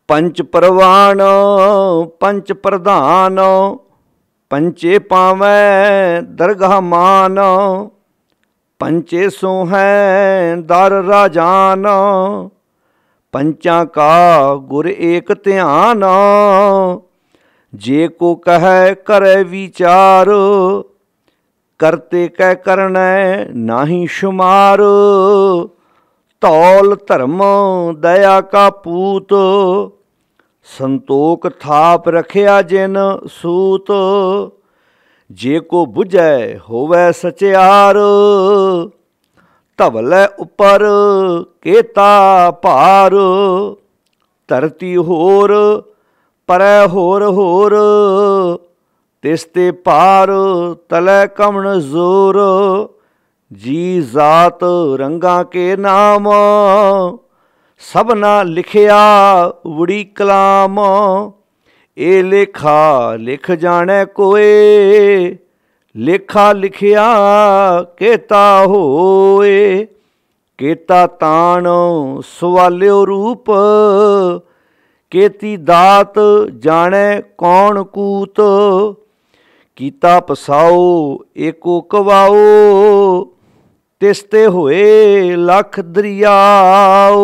पंच परवान पंच प्रधान, पंचे पावै दरगाह मान, पंचे सो है दर राजान, पंचा का गुर एक ध्यान, जे को कह करे विचार, करते कै करने नाही शुमार, तौल धर्म दया का पूत, संतोख थाप रखिया जिन सूत, जे को बुझै होवै सचियार, धवलै उपर केता भार, धरती होर परै होर होर, तिसते पार तलै कमन जोर, जी जात रंगा के नाम, सबना लिखिया उड़ी कलाम, ए लेखा लिख जाने कोए, लेखा लिखिया केता होए, केता तान सवाल्यो रूप, केती दात जाने कौन कूत, कीता पसाओ एको कवाओ, तिसते होए लख दरियाओ,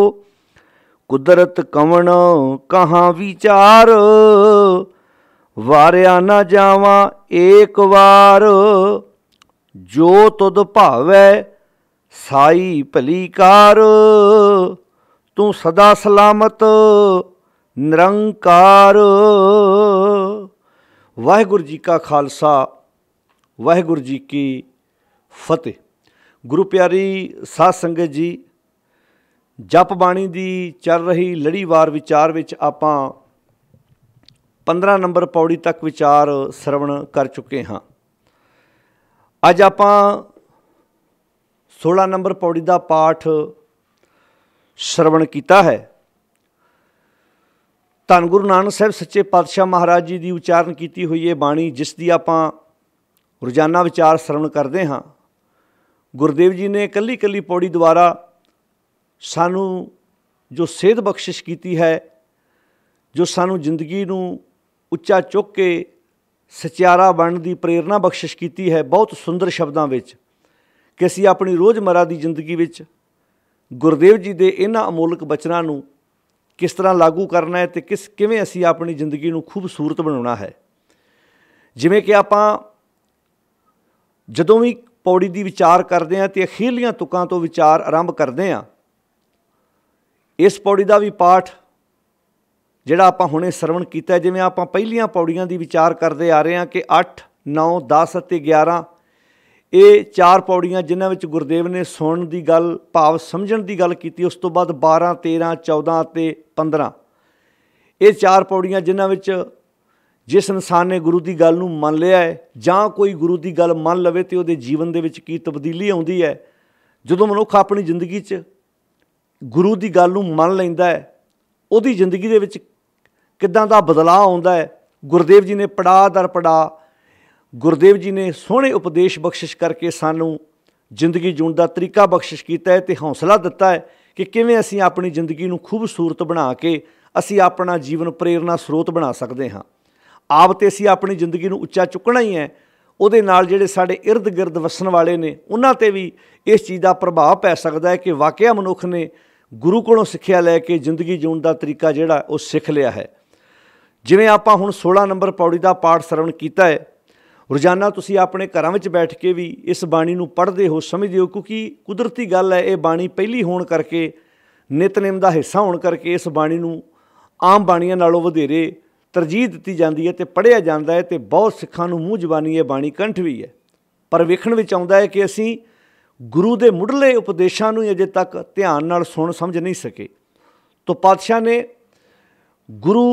कुदरत कवन कहाँ विचार, वारिया न जावा एक वार, जो तुद भावै साई भली कार, तू सदा सलामत निरंकार। वाहिगुरू जी का खालसा, वाहिगुरू जी की फतेह। गुरु प्यारी साध संगत जी, जप बाणी दी चल रही लड़ीवार विचार विच आपां 15 नंबर पौड़ी तक विचार सरवण कर चुके हाँ। अज आपां 16 नंबर पौड़ी का पाठ श्रवण किया है। धन गुरु नानक साहब सच्चे पातशाह महाराज जी की उच्चारण की हुई है बाणी, जिसकी आपां रोजाना विचार श्रवण करते हाँ। गुरुदेव जी ने कली कली पौड़ी द्वारा सानू जो सेध बख्शिश की है, जो सानू जिंदगी नू उच्चा चुक के सचियारा बनने की प्रेरणा बख्शिश की है, बहुत सुंदर शब्दों में कि असी अपनी रोज़मर्रा की जिंदगी विच गुरुदेव जी के इन्हां अमोलक बचनों नू किस तरह लागू करना है, तो किवें असी अपनी जिंदगी नू खूबसूरत बनाना है। जिवें कि आपां जदों भी पौड़ी की विचार करते हैं तो अखीरलियां तुकां तो विचार आरंभ करते हैं। इस पौड़ी का भी पाठ जिहड़ा आपां हुणे सरवण कीता, जिवें आपां पहलियां पौड़ियां की विचार करते आ रहे हैं कि 8, 9, 10 ते 11 ये 4 पौड़ियां जिन्हां विच गुरुदेव ने सुणन की गल, भाव समझण की गल की। उस तो बाद 12, 13, 14 ते 15 ये 4 पौड़ियां जिन्हां विच जिस इंसान ने गुरु की गल नूं मन लिया है, जां कोई गुरु की गल मन लवे तो उहदे जीवन दे विच की तब्दीली आउंदी है। जदों मनुख अपनी जिंदगी च गुरु की गल नूं मन लैंदा है, उहदी जिंदगी दे विच किदां दा बदलाव आउंदा है। गुरुदेव जी ने पड़ा दर पड़ा, गुरुदेव जी ने सोहणे उपदेश बख्शिश करके सानू जिंदगी जीण दा तरीका बख्शिश कीता है, तो हौसला दिता है कि किवें असीं अपनी जिंदगी नूं खूबसूरत बना के असीं अपना जीवन प्रेरणा स्रोत बना सकते हाँ। आप तो असीं अपनी जिंदगी नूं उच्चा चुकना ही है, उहदे नाल जिहड़े साडे इर्द गिर्द वसन वाले ने उन्हां ते भी इस चीज़ का प्रभाव पै सकता है कि वाकया मनुख ने गुरु कोलों सिक्ख्या लैके जिंदगी जीण दा तरीका जिहड़ा वो सिख लिया है। जिवें आपां हुण 16 नंबर पौड़ी का पाठ सरवण कीता है, रोज़ाना तुसीं अपने घरां विच बैठ के भी इस बाणी नूं पढ़दे हो, समझदे हो, क्योंकि कुदरती गल है ये बाणी पहली होण करके, नितनेम का हिस्सा होण करके इस बाणी नूं आम बाणियां नालों वधेरे तरजीह दी जाती है तो पढ़िया जाता है, तो बहुत सिखां नूं मूँह जबानी ये बाणी कंठ भी है। पर वेखण विच आउंदा है कि असीं गुरु के मुढ़ले उपदेशों नूं अजे तक ध्यान नाल सुण समझ नहीं सके। तो पातशाह ने गुरु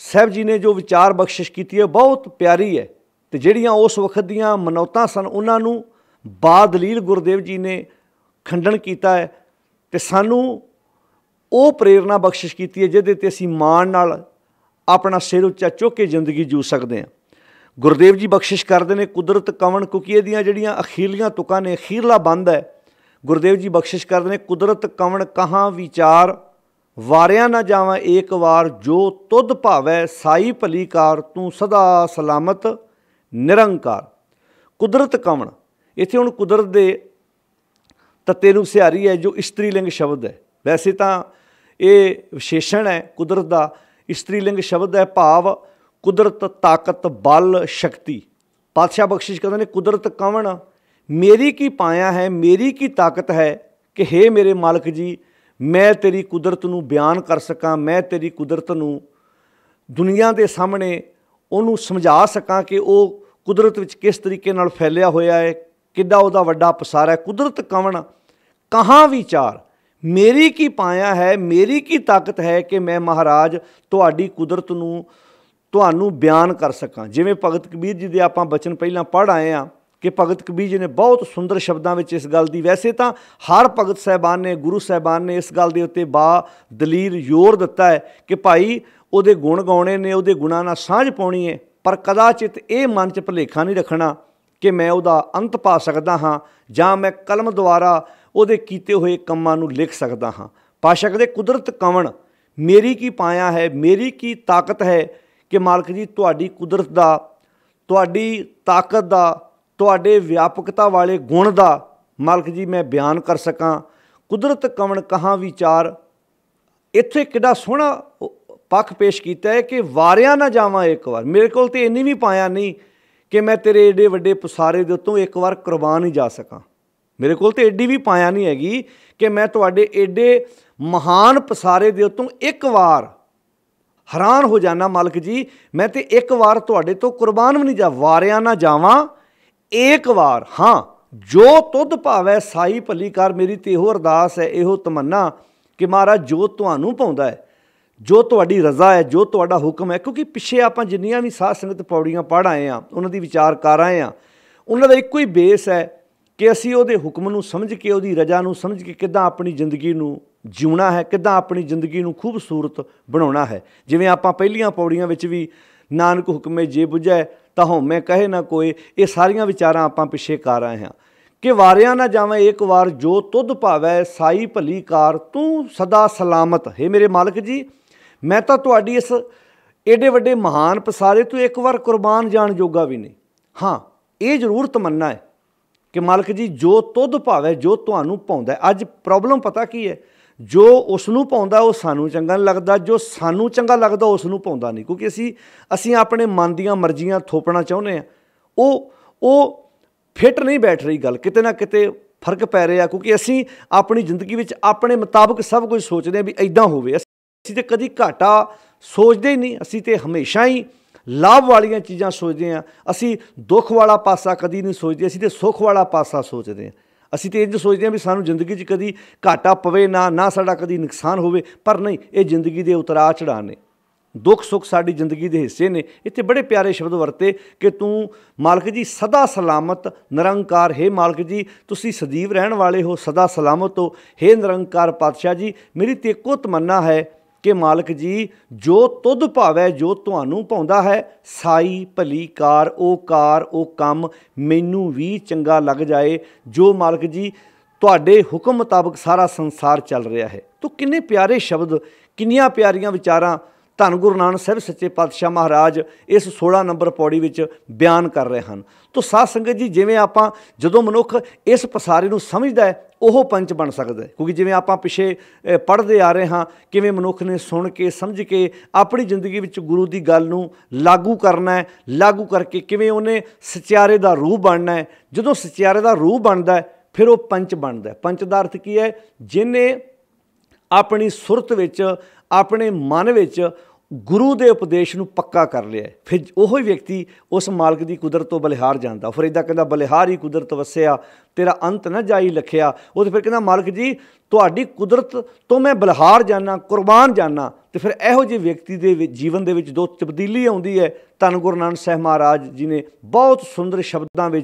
साहब जी ने जो विचार बख्शिश की है बहुत प्यारी है, तो जिहड़ियां उस वक्त दीयां मनौतां सन उन्हां नूं बादलील गुरुदेव जी ने खंडन किया है, तो सानू वो प्रेरणा बख्शिश की है जिहदे ते असीं माण नाल अपना सिर उच्चा चुक के जिंदगी जू सकते हैं। गुरुदेव जी बख्शिश करते हैं कुदरत कवन, क्योंकि ये जड़ियाँ अखीरलियां तुकां ने, अखीरला बंद है। गुरुदेव जी बख्शिश करते हैं कुदरत कवन कहाँ विचार, वारिया ना जावां एक वार जो तुद भावै साई भली कार तू सदा सलामत निरंकार। कुदरत कवण, इत्थे हुण कुदरत दे तत्ते नूं सिहारी है जो इस्त्रीलिंग शब्द है। वैसे तो ये विशेषण है कुदरत का, इस्त्रीलिंग शब्द है, भाव कुदरत ताकत बल शक्ति। पातशाह बख्शिश कहते हैं कुदरत कवण मेरी की पाया है, मेरी की ताकत है कि हे मेरे मालक जी मैं तेरी कुदरत नूं बयान कर सकां, मैं तेरी कुदरत नूं दुनिया के सामने उन्होंने समझा सकां कि वो कुदरत विच किस तरीके नाल फैलिया होया है, किड्डा उहदा वड्डा पसारा है। कुदरत कवण कहाँ विचार मेरी की पाया है, मेरी की ताकत है कि मैं महाराज तुहाडी कुदरत नूं तुहानूं बयान कर सकां। जिवें भगत कबीर जी दे आपां बचन पहलां पढ़ आए हैं कि भगत कबीर जी ने बहुत सुंदर शब्दों में इस गल की, वैसे तो हर भगत साहबान ने गुरु साहबान ने इस गल के उत्ते बा दलील जोर दिता है कि भाई उहदे गुण गाने ने, उहदे गुणां नाल सांझ पाउणी है, पर कदाचित ये मन च भुलेखा नहीं रखना कि मैं उहदा अंत पा सकदा हाँ जां मैं कलम द्वारा उहदे कीते हुए कम्मां नूं लिख सकदा हाँ। पातशाह कहदे कुदरत कवण मेरी की पाया है, मेरी की ताकत है कि मालक जी तुहाडी कुदरत दा, तुहाडी ताकत दा, तुहाडे व्यापकता वाले गुण दा मालक जी मैं बयान कर सकां। कुदरत कवण कहाँ विचार, इत्थे किड्डा सोहना पक्ष पेश किया है कि वारिया ना जावां एक बार। मेरे को तो इन्नी भी पाया नहीं कि मैं तेरे एडे वड्डे पसारे दे उत्तों एक बार कुर्बान ही जा सकां। मेरे को तो एडी भी पाया नहीं हैगी कि मैं तुहाडे एडे महान पसारे दे उत्तों एक बार हैरान हो जाना मालक जी, मैं तो एक बार तुहाडे तो कुर्बान भी नहीं जा। वारिया ना जावां एक बार, हाँ जो तुद भावै साई भली कार। मेरी तो इहो अरदास है, इहो तमन्ना कि महाराज जो तुहानूं पाउंदा है, जो तुहाडी रज़ा है, जो तुहाडा हुक्म है, क्योंकि पिछे आपां जिन्नियां भी साध संगत पौड़ियां पढ़ आए हैं, उन्हां दी विचार कर आए हैं, उन्हां दा इक्को ही बेस है कि असीं उहदे हुक्म नूं समझ के, उहदी रज़ा नूं समझ के किद्दां अपनी जिंदगी नूं जिउणा है, किद्दां अपनी जिंदगी नूं खूबसूरत बनाउणा है। जिवें आपां पहिलियां पौड़ियां विच भी नानक हुक्मे जे बुझै तां हउमै कहे ना कोई, ये सारियां विचारां आपां पिछे कर आए हैं कि वारिया ना जावें एक वार जो तुद भावै साई भली कार तू सदा सलामत। हे मेरे मालक जी मैं तो तुहाडी इस एडे वड्डे महान पसारे तो एक बार कुर्बान जान जोगा भी नहीं। हाँ ये जरूर तमन्ना है कि मालक जी जो तुद भावै, जो तुहानूं भाउंदा है। अज प्रॉब्लम पता की है, जो उसनूं भाउंदा वो सानूं चंगा नहीं लगदा, जो सानूं चंगा लगदा उसनूं भाउंदा नहीं, क्योंकि असीं अपने मन दीयां मर्जियां थोपना चाहुंदे हैं। वो फिट नहीं बैठ रही गल, किते ना किते फर्क पै रहा, क्योंकि असीं अपनी जिंदगी विच अपने मुताबिक सब कुछ सोचते हैं भी इदां होवे। असीं ते कदी घाटा सोचते ही नहीं, असीं ते हमेशा ही लाभ वालियां चीज़ां सोचते हैं। असीं दुख वाला पासा कदी नहीं सोचते, असीं ते सुख वाला पासा सोचते हैं। असीं तो इंज सोचते हैं भी सानूं जिंदगी च कदी घाटा पवे ना साडा कदी नुकसान होवे, पर नहीं, ये जिंदगी के उतराव चढ़ाव ने, दुख सुख साडी जिंदगी के हिस्से ने। इत्थे बड़े प्यारे शब्द वरते कि तू मालक जी सदा सलामत निरंकार। हे मालक जी तुसीं सजीव रहण वाले हो, सदा सलामत हो। हे निरंकार पातशाह जी मेरी तो इक्को तमन्ना है कि मालक जी जो तुद भावै, जो तुहानूं भाउंदा है साई भली कार ओ काम मैनूं भी चंगा लग जाए, जो मालक जी तुहाडे हुक्म मुताबक सारा संसार चल रहा है। तो किन्ने प्यारे शब्द, किन्नियां प्यारियां विचारां धन गुरु नानक साहिब सच्चे पातशाह महाराज इस 16 नंबर पौड़ी विच बयान कर रहे हैं। तो साध संगत जी जिवें आपां जदों मनुख इस पसारे नूं समझदा है ਉਹ पंच बन सकता है, क्योंकि जिवें आपां पिछे पढ़ते आ रहे हाँ किवें मनुख ने सुन के समझ के अपनी जिंदगी विच गुरु की गल नूं लागू करना है, लागू करके किवें उन्हें सचियारे का रूह बनना है। जदों सचियारे का रूह बनता है फिर वो पंच बनता है। पंच का अर्थ की है, जिन्हें अपनी सुरत विच अपने मन विच गुरु के उपदेश नूं पक्का कर लिया, फिर वही व्यक्ति उस मालक की कुदरत तो बलिहार जाता। फिर इदा कहता बलिहार ही कुदरत वसिया तेरा अंत न जाई लखिया। वो तो फिर कहता मालक जी तुहाडी कुदरत तो मैं बलिहार जाना, कुर्बान जाना। तो फिर इहो जिहे व्यक्ति के जीवन के दो तब्दीली आउंदी है। धन गुरु नानक साहिब महाराज जी ने बहुत सुंदर शब्दों में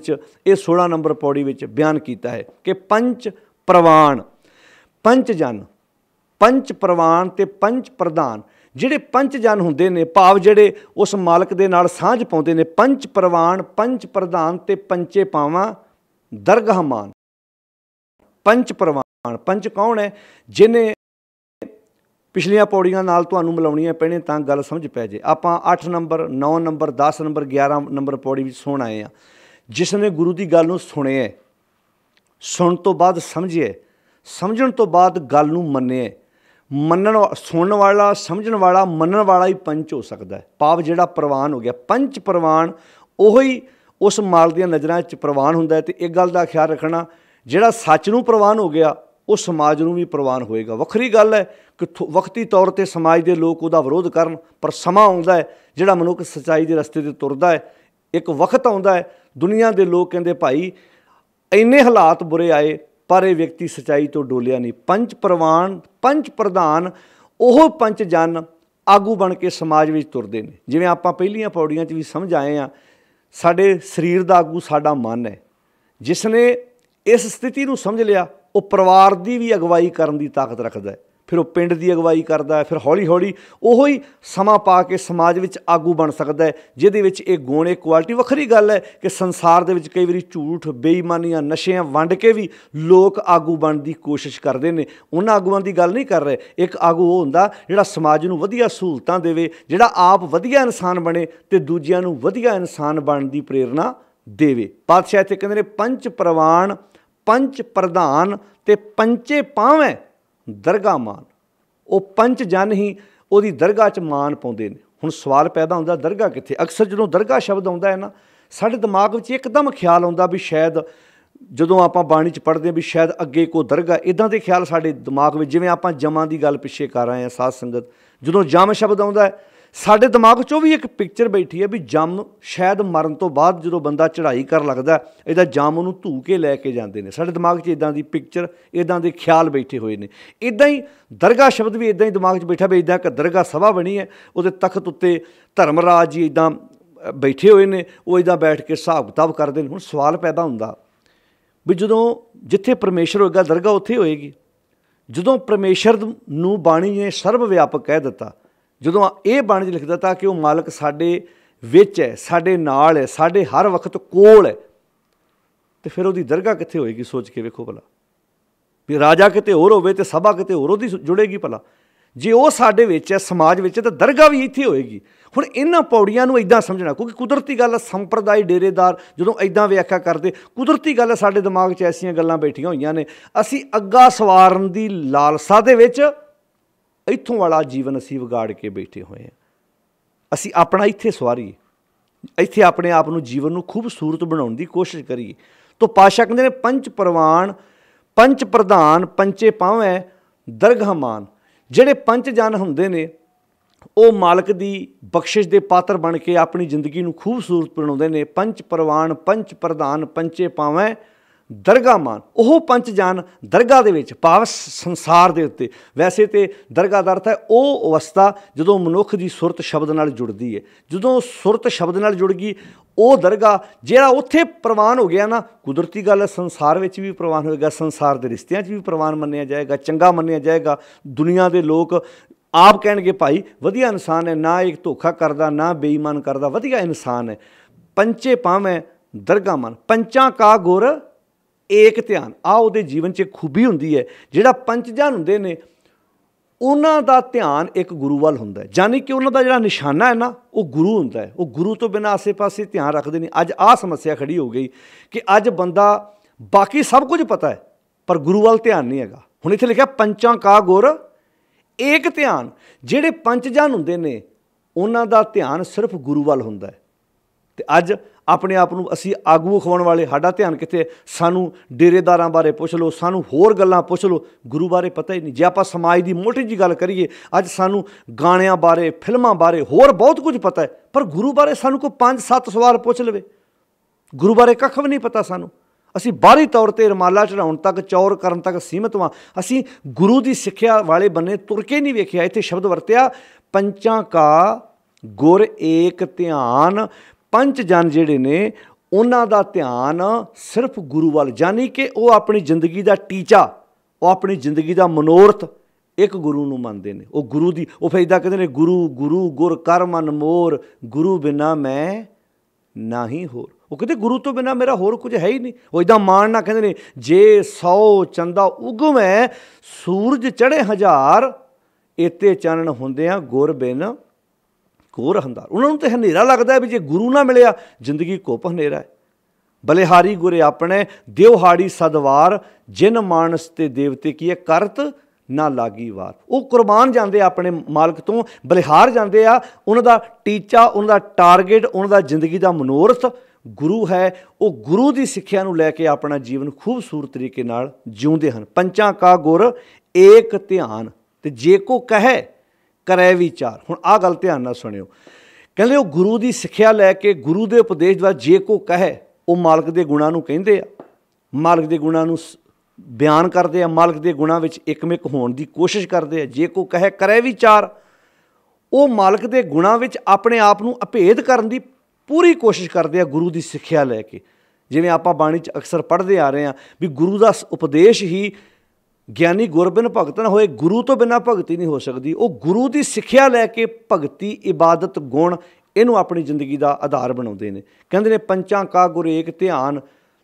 ये 16 नंबर पौड़ी में बयान किया है कि पंच प्रवान, पंच जन, पंच प्रवान ते पंच प्रधान। जिहड़े पंच जन हुंदे ने भाव जिहड़े उस मालक दे नाल सांझ पाउंदे ने, पंच प्रवान पंच प्रधान ते पंचे पावां दरगाह मान। पंच प्रवान, पंच कौन है? जिन्हें ਪਿਛਲੀਆਂ ਪੌੜੀਆਂ ਨਾਲ ਤੁਹਾਨੂੰ ਮਿਲਾਉਣੀਆਂ ਪੈਣੀਆਂ ਤਾਂ ਗੱਲ ਸਮਝ ਪੈ ਜੇ। ਆਪਾਂ 8 ਨੰਬਰ 9 ਨੰਬਰ 10 ਨੰਬਰ 11 ਨੰਬਰ ਪੌੜੀ ਵਿੱਚ ਸੁਣ ਆਏ ਹਾਂ। ਜਿਸ ਨੇ ਗੁਰੂ ਦੀ ਗੱਲ ਨੂੰ ਸੁਣਿਆ, ਸੁਣਨ ਤੋਂ ਬਾਅਦ ਸਮਝਿਆ, ਸਮਝਣ ਤੋਂ ਬਾਅਦ ਗੱਲ ਨੂੰ ਮੰਨਿਆ, ਸੁਣਨ ਵਾਲਾ, ਸਮਝਣ ਵਾਲਾ, ਮੰਨਣ ਵਾਲਾ ਹੀ ਪੰਚ ਹੋ ਸਕਦਾ ਹੈ। ਭਾਵ ਜਿਹੜਾ ਪ੍ਰਵਾਨ ਹੋ ਗਿਆ, ਪੰਚ ਪ੍ਰਵਾਨ ਉਹ ਹੀ ਉਸ ਮਾਲ ਦੀਆਂ ਨਜ਼ਰਾਂ 'ਚ ਪ੍ਰਵਾਨ ਹੁੰਦਾ ਹੈ। ਅਤੇ ਇੱਕ ਗੱਲ ਦਾ ਖਿਆਲ ਰੱਖਣਾ, ਜਿਹੜਾ ਸੱਚ ਨੂੰ ਪ੍ਰਵਾਨ ਹੋ ਗਿਆ ਉਹ ਸਮਾਜ ਨੂੰ ਵੀ ਪ੍ਰਵਾਨ ਹੋਏਗਾ। ਵੱਖਰੀ ਗੱਲ ਹੈ ਕਿ ਵਕਤੀ ਤੌਰ 'ਤੇ ਸਮਾਜ ਦੇ ਲੋਕ ਉਹਦਾ ਵਿਰੋਧ ਕਰਨ, ਪਰ ਸਮਾਂ ਆਉਂਦਾ ਹੈ ਜਿਹੜਾ ਮਨੁੱਖ ਸੱਚਾਈ ਦੇ ਰਸਤੇ 'ਤੇ ਤੁਰਦਾ ਹੈ। ਇੱਕ ਵਕਤ ਆਉਂਦਾ ਹੈ ਦੁਨੀਆ ਦੇ ਲੋਕ ਕਹਿੰਦੇ ਭਾਈ ਇੰਨੇ ਹਾਲਾਤ ਬੁਰੇ ਆਏ ਪਰ ਇਹ ਵਿਅਕਤੀ ਸੱਚਾਈ ਤੋਂ ਡੋਲਿਆ ਨਹੀਂ। ਪੰਚ ਪ੍ਰਵਾਨ, ਪੰਚ ਪ੍ਰਧਾਨ ਉਹ ਪੰਚ ਜਨ ਆਗੂ ਬਣ ਕੇ ਸਮਾਜ ਵਿੱਚ ਤੁਰਦੇ ਨੇ। ਜਿਵੇਂ ਆਪਾਂ ਪਹਿਲੀਆਂ ਪੌੜੀਆਂ 'ਚ ਵੀ ਸਮਝ ਆਏ ਹਾਂ, ਸਾਡੇ ਸਰੀਰ ਦਾ ਆਗੂ ਸਾਡਾ ਮਨ ਹੈ। ਜਿਸ ਨੇ ਇਸ ਸਥਿਤੀ ਨੂੰ ਸਮਝ ਲਿਆ ਉਹ ਪਰਿਵਾਰ ਦੀ ਵੀ ਅਗਵਾਈ ਕਰਨ ਦੀ ਤਾਕਤ ਰੱਖਦਾ ਹੈ, ਫਿਰ ਉਹ ਪਿੰਡ ਦੀ ਅਗਵਾਈ ਕਰਦਾ ਹੈ, ਫਿਰ ਹੌਲੀ ਹੌਲੀ ਉਹੋ ਹੀ ਸਮਾਂ ਪਾ ਕੇ ਸਮਾਜ ਵਿੱਚ ਆਗੂ ਬਣ ਸਕਦਾ ਹੈ ਜਿਹਦੇ ਵਿੱਚ ਇਹ ਗੁਣ, ਇਹ ਕੁਆਲਿਟੀ। ਵੱਖਰੀ ਗੱਲ ਹੈ ਕਿ ਸੰਸਾਰ ਦੇ ਵਿੱਚ ਕਈ ਵਾਰੀ ਝੂਠ, ਬੇਈਮਾਨੀਆਂ, ਨਸ਼ਿਆਂ ਵੰਡ ਕੇ ਵੀ ਲੋਕ ਆਗੂ ਬਣਨ ਦੀ ਕੋਸ਼ਿਸ਼ ਕਰਦੇ ਨੇ। ਉਹਨਾਂ ਆਗੂਆਂ ਦੀ ਗੱਲ ਨਹੀਂ ਕਰ ਰਹੇ। ਇੱਕ ਆਗੂ ਉਹ ਹੁੰਦਾ ਜਿਹੜਾ ਸਮਾਜ ਨੂੰ ਵਧੀਆ ਸਹੂਲਤਾਂ ਦੇਵੇ, ਜਿਹੜਾ ਆਪ ਵਧੀਆ ਇਨਸਾਨ ਬਣੇ ਅਤੇ ਦੂਜਿਆਂ ਨੂੰ ਵਧੀਆ ਇਨਸਾਨ ਬਣਨ ਦੀ ਪ੍ਰੇਰਨਾ ਦੇਵੇ। ਪਾਤਸ਼ਾਹ ਇੱਥੇ ਕਹਿੰਦੇ ਨੇ ਪੰਚ ਪ੍ਰਵਾਨ, ਪੰਚ ਪ੍ਰਧਾਨ ਅਤੇ ਪੰਚੇ ਪਾਵੇਂ ਦਰਗਾਹ ਮਾਨ। ਉਹ ਪੰਚ ਜਨ ਹੀ ਉਹਦੀ ਦਰਗਾਹ 'ਚ ਮਾਨ ਪਾਉਂਦੇ ਨੇ। ਹੁਣ ਸਵਾਲ ਪੈਦਾ ਹੁੰਦਾ ਦਰਗਾਹ ਕਿੱਥੇ? ਅਕਸਰ ਜਦੋਂ ਦਰਗਾਹ ਸ਼ਬਦ ਆਉਂਦਾ ਹੈ ਨਾ, ਸਾਡੇ ਦਿਮਾਗ ਵਿੱਚ ਇੱਕਦਮ ਖਿਆਲ ਆਉਂਦਾ ਵੀ ਸ਼ਾਇਦ ਜਦੋਂ ਆਪਾਂ ਬਾਣੀ 'ਚ ਪੜ੍ਹਦੇ ਹਾਂ ਵੀ ਸ਼ਾਇਦ ਅੱਗੇ ਕੋਈ ਦਰਗਾਹ, ਇੱਦਾਂ ਦੇ ਖਿਆਲ ਸਾਡੇ ਦਿਮਾਗ ਵਿੱਚ। ਜਿਵੇਂ ਆਪਾਂ ਜਮਾਂ ਦੀ ਗੱਲ ਪਿੱਛੇ ਕਰ ਆਏ ਹਾਂ ਸਾਧ ਸੰਗਤ, ਜਦੋਂ ਜੰਮ ਸ਼ਬਦ ਆਉਂਦਾ ਹੈ ਸਾਡੇ ਦਿਮਾਗ 'ਚੋਂ ਵੀ ਇੱਕ ਪਿਕਚਰ ਬੈਠੀ ਹੈ ਵੀ ਜੰਮ ਸ਼ਾਇਦ ਮਰਨ ਤੋਂ ਬਾਅਦ ਜਦੋਂ ਬੰਦਾ ਚੜ੍ਹਾਈ ਕਰਨ ਲੱਗਦਾ ਇਹਦਾ ਜੰਮ ਉਹਨੂੰ ਧੂ ਕੇ ਲੈ ਕੇ ਜਾਂਦੇ ਨੇ। ਸਾਡੇ ਦਿਮਾਗ 'ਚ ਇੱਦਾਂ ਦੀ ਪਿਕਚਰ, ਇੱਦਾਂ ਦੇ ਖਿਆਲ ਬੈਠੇ ਹੋਏ ਨੇ। ਇੱਦਾਂ ਹੀ ਦਰਗਾਹ ਸ਼ਬਦ ਵੀ ਇੱਦਾਂ ਹੀ ਦਿਮਾਗ 'ਚ ਬੈਠਾ ਵੀ ਇੱਦਾਂ ਇੱਕ ਦਰਗਾਹ ਸਭਾ ਬਣੀ ਹੈ, ਉਹਦੇ ਤਖਤ ਉੱਤੇ ਧਰਮਰਾਜ ਜੀ ਇੱਦਾਂ ਬੈਠੇ ਹੋਏ ਨੇ, ਉਹ ਇੱਦਾਂ ਬੈਠ ਕੇ ਹਿਸਾਬ ਕਿਤਾਬ ਕਰਦੇ ਨੇ। ਹੁਣ ਸਵਾਲ ਪੈਦਾ ਹੁੰਦਾ ਵੀ ਜਦੋਂ ਜਿੱਥੇ ਪਰਮੇਸ਼ਰ ਹੋਏਗਾ ਦਰਗਾਹ ਉੱਥੇ ਹੋਏਗੀ। ਜਦੋਂ ਪਰਮੇਸ਼ਰ ਨੂੰ ਬਾਣੀ ਨੇ ਸਰਬ ਵਿਆਪਕ ਕਹਿ ਦਿੱਤਾ, ਜਦੋਂ ਇਹ ਬਾਣੀ 'ਚ ਲਿਖ ਦਿੱਤਾ ਕਿ ਉਹ ਮਾਲਕ ਸਾਡੇ ਵਿੱਚ ਹੈ, ਸਾਡੇ ਨਾਲ ਹੈ, ਸਾਡੇ ਹਰ ਵਕਤ ਕੋਲ ਹੈ, ਅਤੇ ਫਿਰ ਉਹਦੀ ਦਰਗਾਹ ਕਿੱਥੇ ਹੋਏਗੀ? ਸੋਚ ਕੇ ਵੇਖੋ ਭਲਾ। ਵੀ ਰਾਜਾ ਕਿਤੇ ਹੋਰ ਹੋਵੇ ਅਤੇ ਸਭਾ ਕਿਤੇ ਹੋਰ ਉਹਦੀ ਜੁੜੇਗੀ ਭਲਾ। ਜੇ ਉਹ ਸਾਡੇ ਵਿੱਚ ਹੈ, ਸਮਾਜ ਵਿੱਚ ਹੈ, ਤਾਂ ਦਰਗਾਹ ਵੀ ਇੱਥੇ ਹੋਏਗੀ। ਹੁਣ ਇਹਨਾਂ ਪੌੜੀਆਂ ਨੂੰ ਇੱਦਾਂ ਸਮਝਣਾ, ਕਿਉਂਕਿ ਕੁਦਰਤੀ ਗੱਲ ਹੈ ਸੰਪਰਦਾਇ ਡੇਰੇਦਾਰ ਜਦੋਂ ਇੱਦਾਂ ਵਿਆਖਿਆ ਕਰਦੇ, ਕੁਦਰਤੀ ਗੱਲ ਹੈ ਸਾਡੇ ਦਿਮਾਗ 'ਚ ਐਸੀਆਂ ਗੱਲਾਂ ਬੈਠੀਆਂ ਹੋਈਆਂ ਨੇ। ਅਸੀਂ ਅੱਗਾ ਸਵਾਰਨ ਦੀ ਲਾਲਸਾ ਦੇ ਵਿੱਚ ਇੱਥੋਂ ਵਾਲਾ ਜੀਵਨ ਅਸੀਂ ਵਿਗਾੜ ਕੇ ਬੈਠੇ ਹੋਏ ਹਾਂ। ਅਸੀਂ ਆਪਣਾ ਇੱਥੇ ਸਵਾਰੀਏ, ਇੱਥੇ ਆਪਣੇ ਆਪ ਨੂੰ, ਜੀਵਨ ਨੂੰ ਖੂਬਸੂਰਤ ਬਣਾਉਣ ਦੀ ਕੋਸ਼ਿਸ਼ ਕਰੀਏ। ਤਾਂ ਪਾਤਸ਼ਾਹ ਕਹਿੰਦੇ ਨੇ ਪੰਚ ਪ੍ਰਵਾਨ, ਪੰਚ ਪ੍ਰਧਾਨ, ਪੰਚੇ ਪਾਵੇਂ ਦਰਗਾਹ ਮਾਨ। ਜਿਹੜੇ ਪੰਚ ਜਨ ਹੁੰਦੇ ਨੇ ਉਹ ਮਾਲਕ ਦੀ ਬਖਸ਼ਿਸ਼ ਦੇ ਪਾਤਰ ਬਣ ਕੇ ਆਪਣੀ ਜ਼ਿੰਦਗੀ ਨੂੰ ਖੂਬਸੂਰਤ ਬਣਾਉਂਦੇ ਨੇ। ਪੰਚ ਪ੍ਰਵਾਨ, ਪੰਚ ਪ੍ਰਧਾਨ, ਪੰਚੇ ਪਾਵੇਂ ਦਰਗਾਹ ਮਾਨ। ਉਹ ਪੰਚ ਜਨ ਦਰਗਾਹ ਦੇ ਵਿੱਚ, ਭਾਵ ਸੰਸਾਰ ਦੇ ਉੱਤੇ। ਵੈਸੇ ਤਾਂ ਦਰਗਾਹ ਦਾ ਅਰਥ ਹੈ ਉਹ ਅਵਸਥਾ ਜਦੋਂ ਮਨੁੱਖ ਦੀ ਸੁਰਤ ਸ਼ਬਦ ਨਾਲ ਜੁੜਦੀ ਹੈ। ਜਦੋਂ ਸੁਰਤ ਸ਼ਬਦ ਨਾਲ ਜੁੜ ਗਈ ਉਹ ਦਰਗਾਹ, ਜਿਹੜਾ ਉੱਥੇ ਪ੍ਰਵਾਨ ਹੋ ਗਿਆ ਨਾ, ਕੁਦਰਤੀ ਗੱਲ ਹੈ ਸੰਸਾਰ ਵਿੱਚ ਵੀ ਪ੍ਰਵਾਨ ਹੋਏਗਾ, ਸੰਸਾਰ ਦੇ ਰਿਸ਼ਤਿਆਂ 'ਚ ਵੀ ਪ੍ਰਵਾਨ ਮੰਨਿਆ ਜਾਏਗਾ, ਚੰਗਾ ਮੰਨਿਆ ਜਾਏਗਾ। ਦੁਨੀਆ ਦੇ ਲੋਕ ਆਪ ਕਹਿਣਗੇ ਭਾਈ ਵਧੀਆ ਇਨਸਾਨ ਹੈ, ਨਾ ਇੱਕ ਧੋਖਾ ਕਰਦਾ, ਨਾ ਬੇਈਮਾਨ ਕਰਦਾ, ਵਧੀਆ ਇਨਸਾਨ ਹੈ। ਪੰਚੇ ਪਾਵੇਂ ਦਰਗਾਹ ਮਾਨ, ਪੰਚਾਂ ਕਾ ਗੁਰ ਏਕ ਧਿਆਨ। ਆਹ ਉਹਦੇ ਜੀਵਨ 'ਚ ਖੂਬੀ ਹੁੰਦੀ ਹੈ। ਜਿਹੜਾ ਪੰਚ ਜਨ ਹੁੰਦੇ ਨੇ ਉਹਨਾਂ ਦਾ ਧਿਆਨ ਇੱਕ ਗੁਰੂ ਵੱਲ ਹੁੰਦਾ ਹੈ, ਯਾਨੀ ਕਿ ਉਹਨਾਂ ਦਾ ਜਿਹੜਾ ਨਿਸ਼ਾਨਾ ਹੈ ਨਾ ਉਹ ਗੁਰੂ ਹੁੰਦਾ ਹੈ। ਉਹ ਗੁਰੂ ਤੋਂ ਬਿਨਾਂ ਆਸੇ ਪਾਸੇ ਧਿਆਨ ਰੱਖਦੇ ਨਹੀਂ। ਅੱਜ ਆਹ ਸਮੱਸਿਆ ਖੜੀ ਹੋ ਗਈ ਕਿ ਅੱਜ ਬੰਦਾ ਬਾਕੀ ਸਭ ਕੁਝ ਪਤਾ ਹੈ ਪਰ ਗੁਰੂ ਵੱਲ ਧਿਆਨ ਨਹੀਂ ਹੈਗਾ। ਹੁਣ ਇੱਥੇ ਲਿਖਿਆ ਪੰਚਾਂ ਕਾ ਗੁਰ ਏਕ ਧਿਆਨ। ਜਿਹੜੇ ਪੰਚ ਜਨ ਹੁੰਦੇ ਨੇ ਉਹਨਾਂ ਦਾ ਧਿਆਨ ਸਿਰਫ ਗੁਰੂ ਵੱਲ ਹੁੰਦਾ ਹੈ। ਅਤੇ ਅੱਜ ਆਪਣੇ ਆਪ ਨੂੰ ਅਸੀਂ ਆਗੂ ਅਖਵਾਉਣ ਵਾਲੇ, ਸਾਡਾ ਧਿਆਨ ਕਿੱਥੇ? ਸਾਨੂੰ ਡੇਰੇਦਾਰਾਂ ਬਾਰੇ ਪੁੱਛ ਲਓ, ਸਾਨੂੰ ਹੋਰ ਗੱਲਾਂ ਪੁੱਛ ਲਓ, ਗੁਰੂ ਬਾਰੇ ਪਤਾ ਹੀ ਨਹੀਂ। ਜੇ ਆਪਾਂ ਸਮਾਜ ਦੀ ਮੋਟੀ ਜਿਹੀ ਗੱਲ ਕਰੀਏ, ਅੱਜ ਸਾਨੂੰ ਗਾਣਿਆਂ ਬਾਰੇ, ਫਿਲਮਾਂ ਬਾਰੇ, ਹੋਰ ਬਹੁਤ ਕੁਝ ਪਤਾ ਹੈ, ਪਰ ਗੁਰੂ ਬਾਰੇ ਸਾਨੂੰ ਕੋਈ 5-7 ਸਵਾਲ ਪੁੱਛ ਲਵੇ, ਗੁਰੂ ਬਾਰੇ ਕੱਖ ਵੀ ਨਹੀਂ ਪਤਾ ਸਾਨੂੰ। ਅਸੀਂ ਬਾਹਰੀ ਤੌਰ 'ਤੇ ਰੁਮਾਲਾ ਚੜ੍ਹਾਉਣ ਤੱਕ, ਚੌਰ ਕਰਨ ਤੱਕ ਸੀਮਤ ਹਾਂ। ਅਸੀਂ ਗੁਰੂ ਦੀ ਸਿੱਖਿਆ ਵਾਲੇ ਬੰਨੇ ਤੁਰ ਕੇ ਨਹੀਂ ਵੇਖਿਆ। ਇੱਥੇ ਸ਼ਬਦ ਵਰਤਿਆ ਪੰਚਾਂ ਕਾ ਗੁਰ ਏਕ ਧਿਆਨ। ਪੰਚ ਜਨ ਜਿਹੜੇ ਨੇ ਉਹਨਾਂ ਦਾ ਧਿਆਨ ਸਿਰਫ ਗੁਰੂ ਵੱਲ, ਯਾਨੀ ਕਿ ਉਹ ਆਪਣੀ ਜ਼ਿੰਦਗੀ ਦਾ ਟੀਚਾ, ਉਹ ਆਪਣੀ ਜ਼ਿੰਦਗੀ ਦਾ ਮਨੋਰਥ ਇੱਕ ਗੁਰੂ ਨੂੰ ਮੰਨਦੇ ਨੇ। ਉਹ ਗੁਰੂ ਦੀ, ਉਹ ਫਿਰ ਇੱਦਾਂ ਕਹਿੰਦੇ ਨੇ ਗੁਰੂ ਗੁਰੂ ਗੁਰ ਕਰ ਮਨ ਮੋਰ, ਗੁਰੂ ਬਿਨਾ ਮੈਂ ਨਾ ਹੀ ਹੋਰ। ਉਹ ਕਹਿੰਦੇ ਗੁਰੂ ਤੋਂ ਬਿਨਾਂ ਮੇਰਾ ਹੋਰ ਕੁਝ ਹੈ ਹੀ ਨਹੀਂ। ਉਹ ਇੱਦਾਂ ਮਾਣ ਨਾਲ ਕਹਿੰਦੇ ਨੇ ਜੇ 100 ਚੰਦਾ ਉਗਮੈ ਸੂਰਜ ਚੜ੍ਹੇ 1000, ਇਤੇ ਚਾਨਣ ਹੁੰਦਿਆਂ ਗੁਰ ਬਿਨ ਘੋਰ ਹੰਧਾਰ। ਉਹਨਾਂ ਨੂੰ ਤਾਂ ਹਨੇਰਾ ਲੱਗਦਾ ਵੀ ਜੇ ਗੁਰੂ ਨਾ ਮਿਲਿਆ ਜ਼ਿੰਦਗੀ ਘੁੱਪ ਹਨੇਰਾ ਹੈ। ਬਲਿਹਾਰੀ ਗੁਰੇ ਆਪਣੇ ਦਿਵਹਾੜੀ ਸਦਵਾਰ, ਜਿਨ ਮਾਨਸ ਤੇ ਦੇਵਤੇ ਕੀਏ ਕਰਤ ਨਾ ਲਾਗੀ ਵਾਰ। ਉਹ ਕੁਰਬਾਨ ਜਾਂਦੇ ਆ ਆਪਣੇ ਮਾਲਕ ਤੋਂ, ਬਲਿਹਾਰ ਜਾਂਦੇ ਆ। ਉਹਨਾਂ ਦਾ ਟੀਚਾ, ਉਹਨਾਂ ਦਾ ਟਾਰਗੇਟ, ਉਹਨਾਂ ਦਾ ਜ਼ਿੰਦਗੀ ਦਾ ਮਨੋਰਥ ਗੁਰੂ ਹੈ। ਉਹ ਗੁਰੂ ਦੀ ਸਿੱਖਿਆ ਨੂੰ ਲੈ ਕੇ ਆਪਣਾ ਜੀਵਨ ਖੂਬਸੂਰਤ ਤਰੀਕੇ ਨਾਲ ਜਿਉਂਦੇ ਹਨ। ਪੰਚਾਂ ਕਾ ਗੁਰ ਏਕ ਧਿਆਨ, ਤੇ ਜੇ ਕੋ ਕਹੈ ਕਰੈ ਵਿਚਾਰ। ਹੁਣ ਆਹ ਗੱਲ ਧਿਆਨ ਨਾਲ ਸੁਣਿਓ। ਕਹਿੰਦੇ ਉਹ ਗੁਰੂ ਦੀ ਸਿੱਖਿਆ ਲੈ ਕੇ, ਗੁਰੂ ਦੇ ਉਪਦੇਸ਼ ਦੁਆਰਾ ਜੇ ਕੋ ਕਹੈ, ਉਹ ਮਾਲਕ ਦੇ ਗੁਣਾਂ ਨੂੰ ਕਹਿੰਦੇ ਆ, ਮਾਲਕ ਦੇ ਗੁਣਾਂ ਨੂੰ ਬਿਆਨ ਕਰਦੇ ਆ, ਮਾਲਕ ਦੇ ਗੁਣਾਂ ਵਿੱਚ ਇੱਕਮਿਕ ਹੋਣ ਦੀ ਕੋਸ਼ਿਸ਼ ਕਰਦੇ ਆ। ਜੇ ਕੋ ਕਹੈ ਕਰੈ ਵਿਚਾਰ, ਉਹ ਮਾਲਕ ਦੇ ਗੁਣਾਂ ਵਿੱਚ ਆਪਣੇ ਆਪ ਨੂੰ ਅਭੇਦ ਕਰਨ ਦੀ ਪੂਰੀ ਕੋਸ਼ਿਸ਼ ਕਰਦੇ ਆ ਗੁਰੂ ਦੀ ਸਿੱਖਿਆ ਲੈ ਕੇ। ਜਿਵੇਂ ਆਪਾਂ ਬਾਣੀ 'ਚ ਅਕਸਰ ਪੜ੍ਹਦੇ ਆ ਰਹੇ ਹਾਂ ਵੀ ਗੁਰੂ ਦਾ ਉਪਦੇਸ਼ ਹੀ ਗਿਆਨੀ ਗੁਰ ਬਿਨ ਭਗਤ ਨਾ ਹੋਏ, ਗੁਰੂ ਤੋਂ ਬਿਨਾਂ ਭਗਤੀ ਨਹੀਂ ਹੋ ਸਕਦੀ। ਉਹ ਗੁਰੂ ਦੀ ਸਿੱਖਿਆ ਲੈ ਕੇ ਭਗਤੀ, ਇਬਾਦਤ, ਗੁਣ ਇਹਨੂੰ ਆਪਣੀ ਜ਼ਿੰਦਗੀ ਦਾ ਆਧਾਰ ਬਣਾਉਂਦੇ ਨੇ। ਕਹਿੰਦੇ ਨੇ ਪੰਚਾਂ ਕਾ ਗੁਰ ਏਕ ਧਿਆਨ,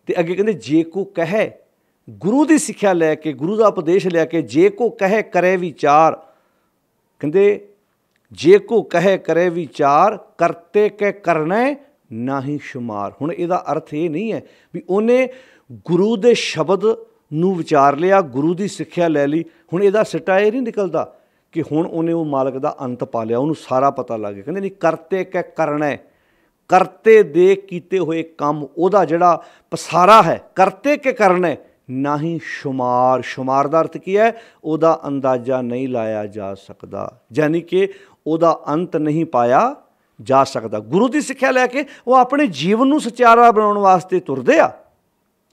ਤੇ ਅੱਗੇ ਕਹਿੰਦੇ ਜੇ ਕੋ ਕਹੈ, ਗੁਰੂ ਦੀ ਸਿੱਖਿਆ ਲੈ ਕੇ, ਗੁਰੂ ਦਾ ਉਪਦੇਸ਼ ਲੈ ਕੇ, ਜੇ ਕੋ ਕਹੈ ਕਰੇ ਵਿਚਾਰ। ਕਹਿੰਦੇ ਜੇ ਕੋ ਕਹੈ ਕਰੇ ਵਿਚਾਰ, ਕਰਤੇ ਕੇ ਕਰਨਾ ਨਾਹੀ ਸ਼ੁਮਾਰ। ਹੁਣ ਇਹਦਾ ਅਰਥ ਇਹ ਨਹੀਂ ਹੈ ਵੀ ਉਹਨੇ ਗੁਰੂ ਦੇ ਸ਼ਬਦ ਨੂੰ ਵਿਚਾਰ ਲਿਆ, ਗੁਰੂ ਦੀ ਸਿੱਖਿਆ ਲੈ ਲਈ, ਹੁਣ ਇਹਦਾ ਸਿੱਟਾ ਇਹ ਨਹੀਂ ਨਿਕਲਦਾ ਕਿ ਹੁਣ ਉਹਨੇ ਉਹ ਮਾਲਕ ਦਾ ਅੰਤ ਪਾ ਲਿਆ, ਉਹਨੂੰ ਸਾਰਾ ਪਤਾ ਲੱਗ ਗਿਆ। ਕਹਿੰਦੇ ਨਹੀਂ, ਕਰਤੇ ਕੇ ਕਰਨਾ, ਕਰਤੇ ਦੇ ਕੀਤੇ ਹੋਏ ਕੰਮ, ਉਹਦਾ ਜਿਹੜਾ ਪਸਾਰਾ ਹੈ, ਕਰਤੇ ਕੇ ਕਰਨਾ ਨਾ ਹੀ ਸ਼ੁਮਾਰ। ਸ਼ੁਮਾਰ ਦਾ ਅਰਥ ਕੀ ਹੈ? ਉਹਦਾ ਅੰਦਾਜ਼ਾ ਨਹੀਂ ਲਾਇਆ ਜਾ ਸਕਦਾ, ਯਾਨੀ ਕਿ ਉਹਦਾ ਅੰਤ ਨਹੀਂ ਪਾਇਆ ਜਾ ਸਕਦਾ। ਗੁਰੂ ਦੀ ਸਿੱਖਿਆ ਲੈ ਕੇ ਉਹ ਆਪਣੇ ਜੀਵਨ ਨੂੰ ਸੁਚਾਰਾ ਬਣਾਉਣ ਵਾਸਤੇ ਤੁਰਦੇ ਆ,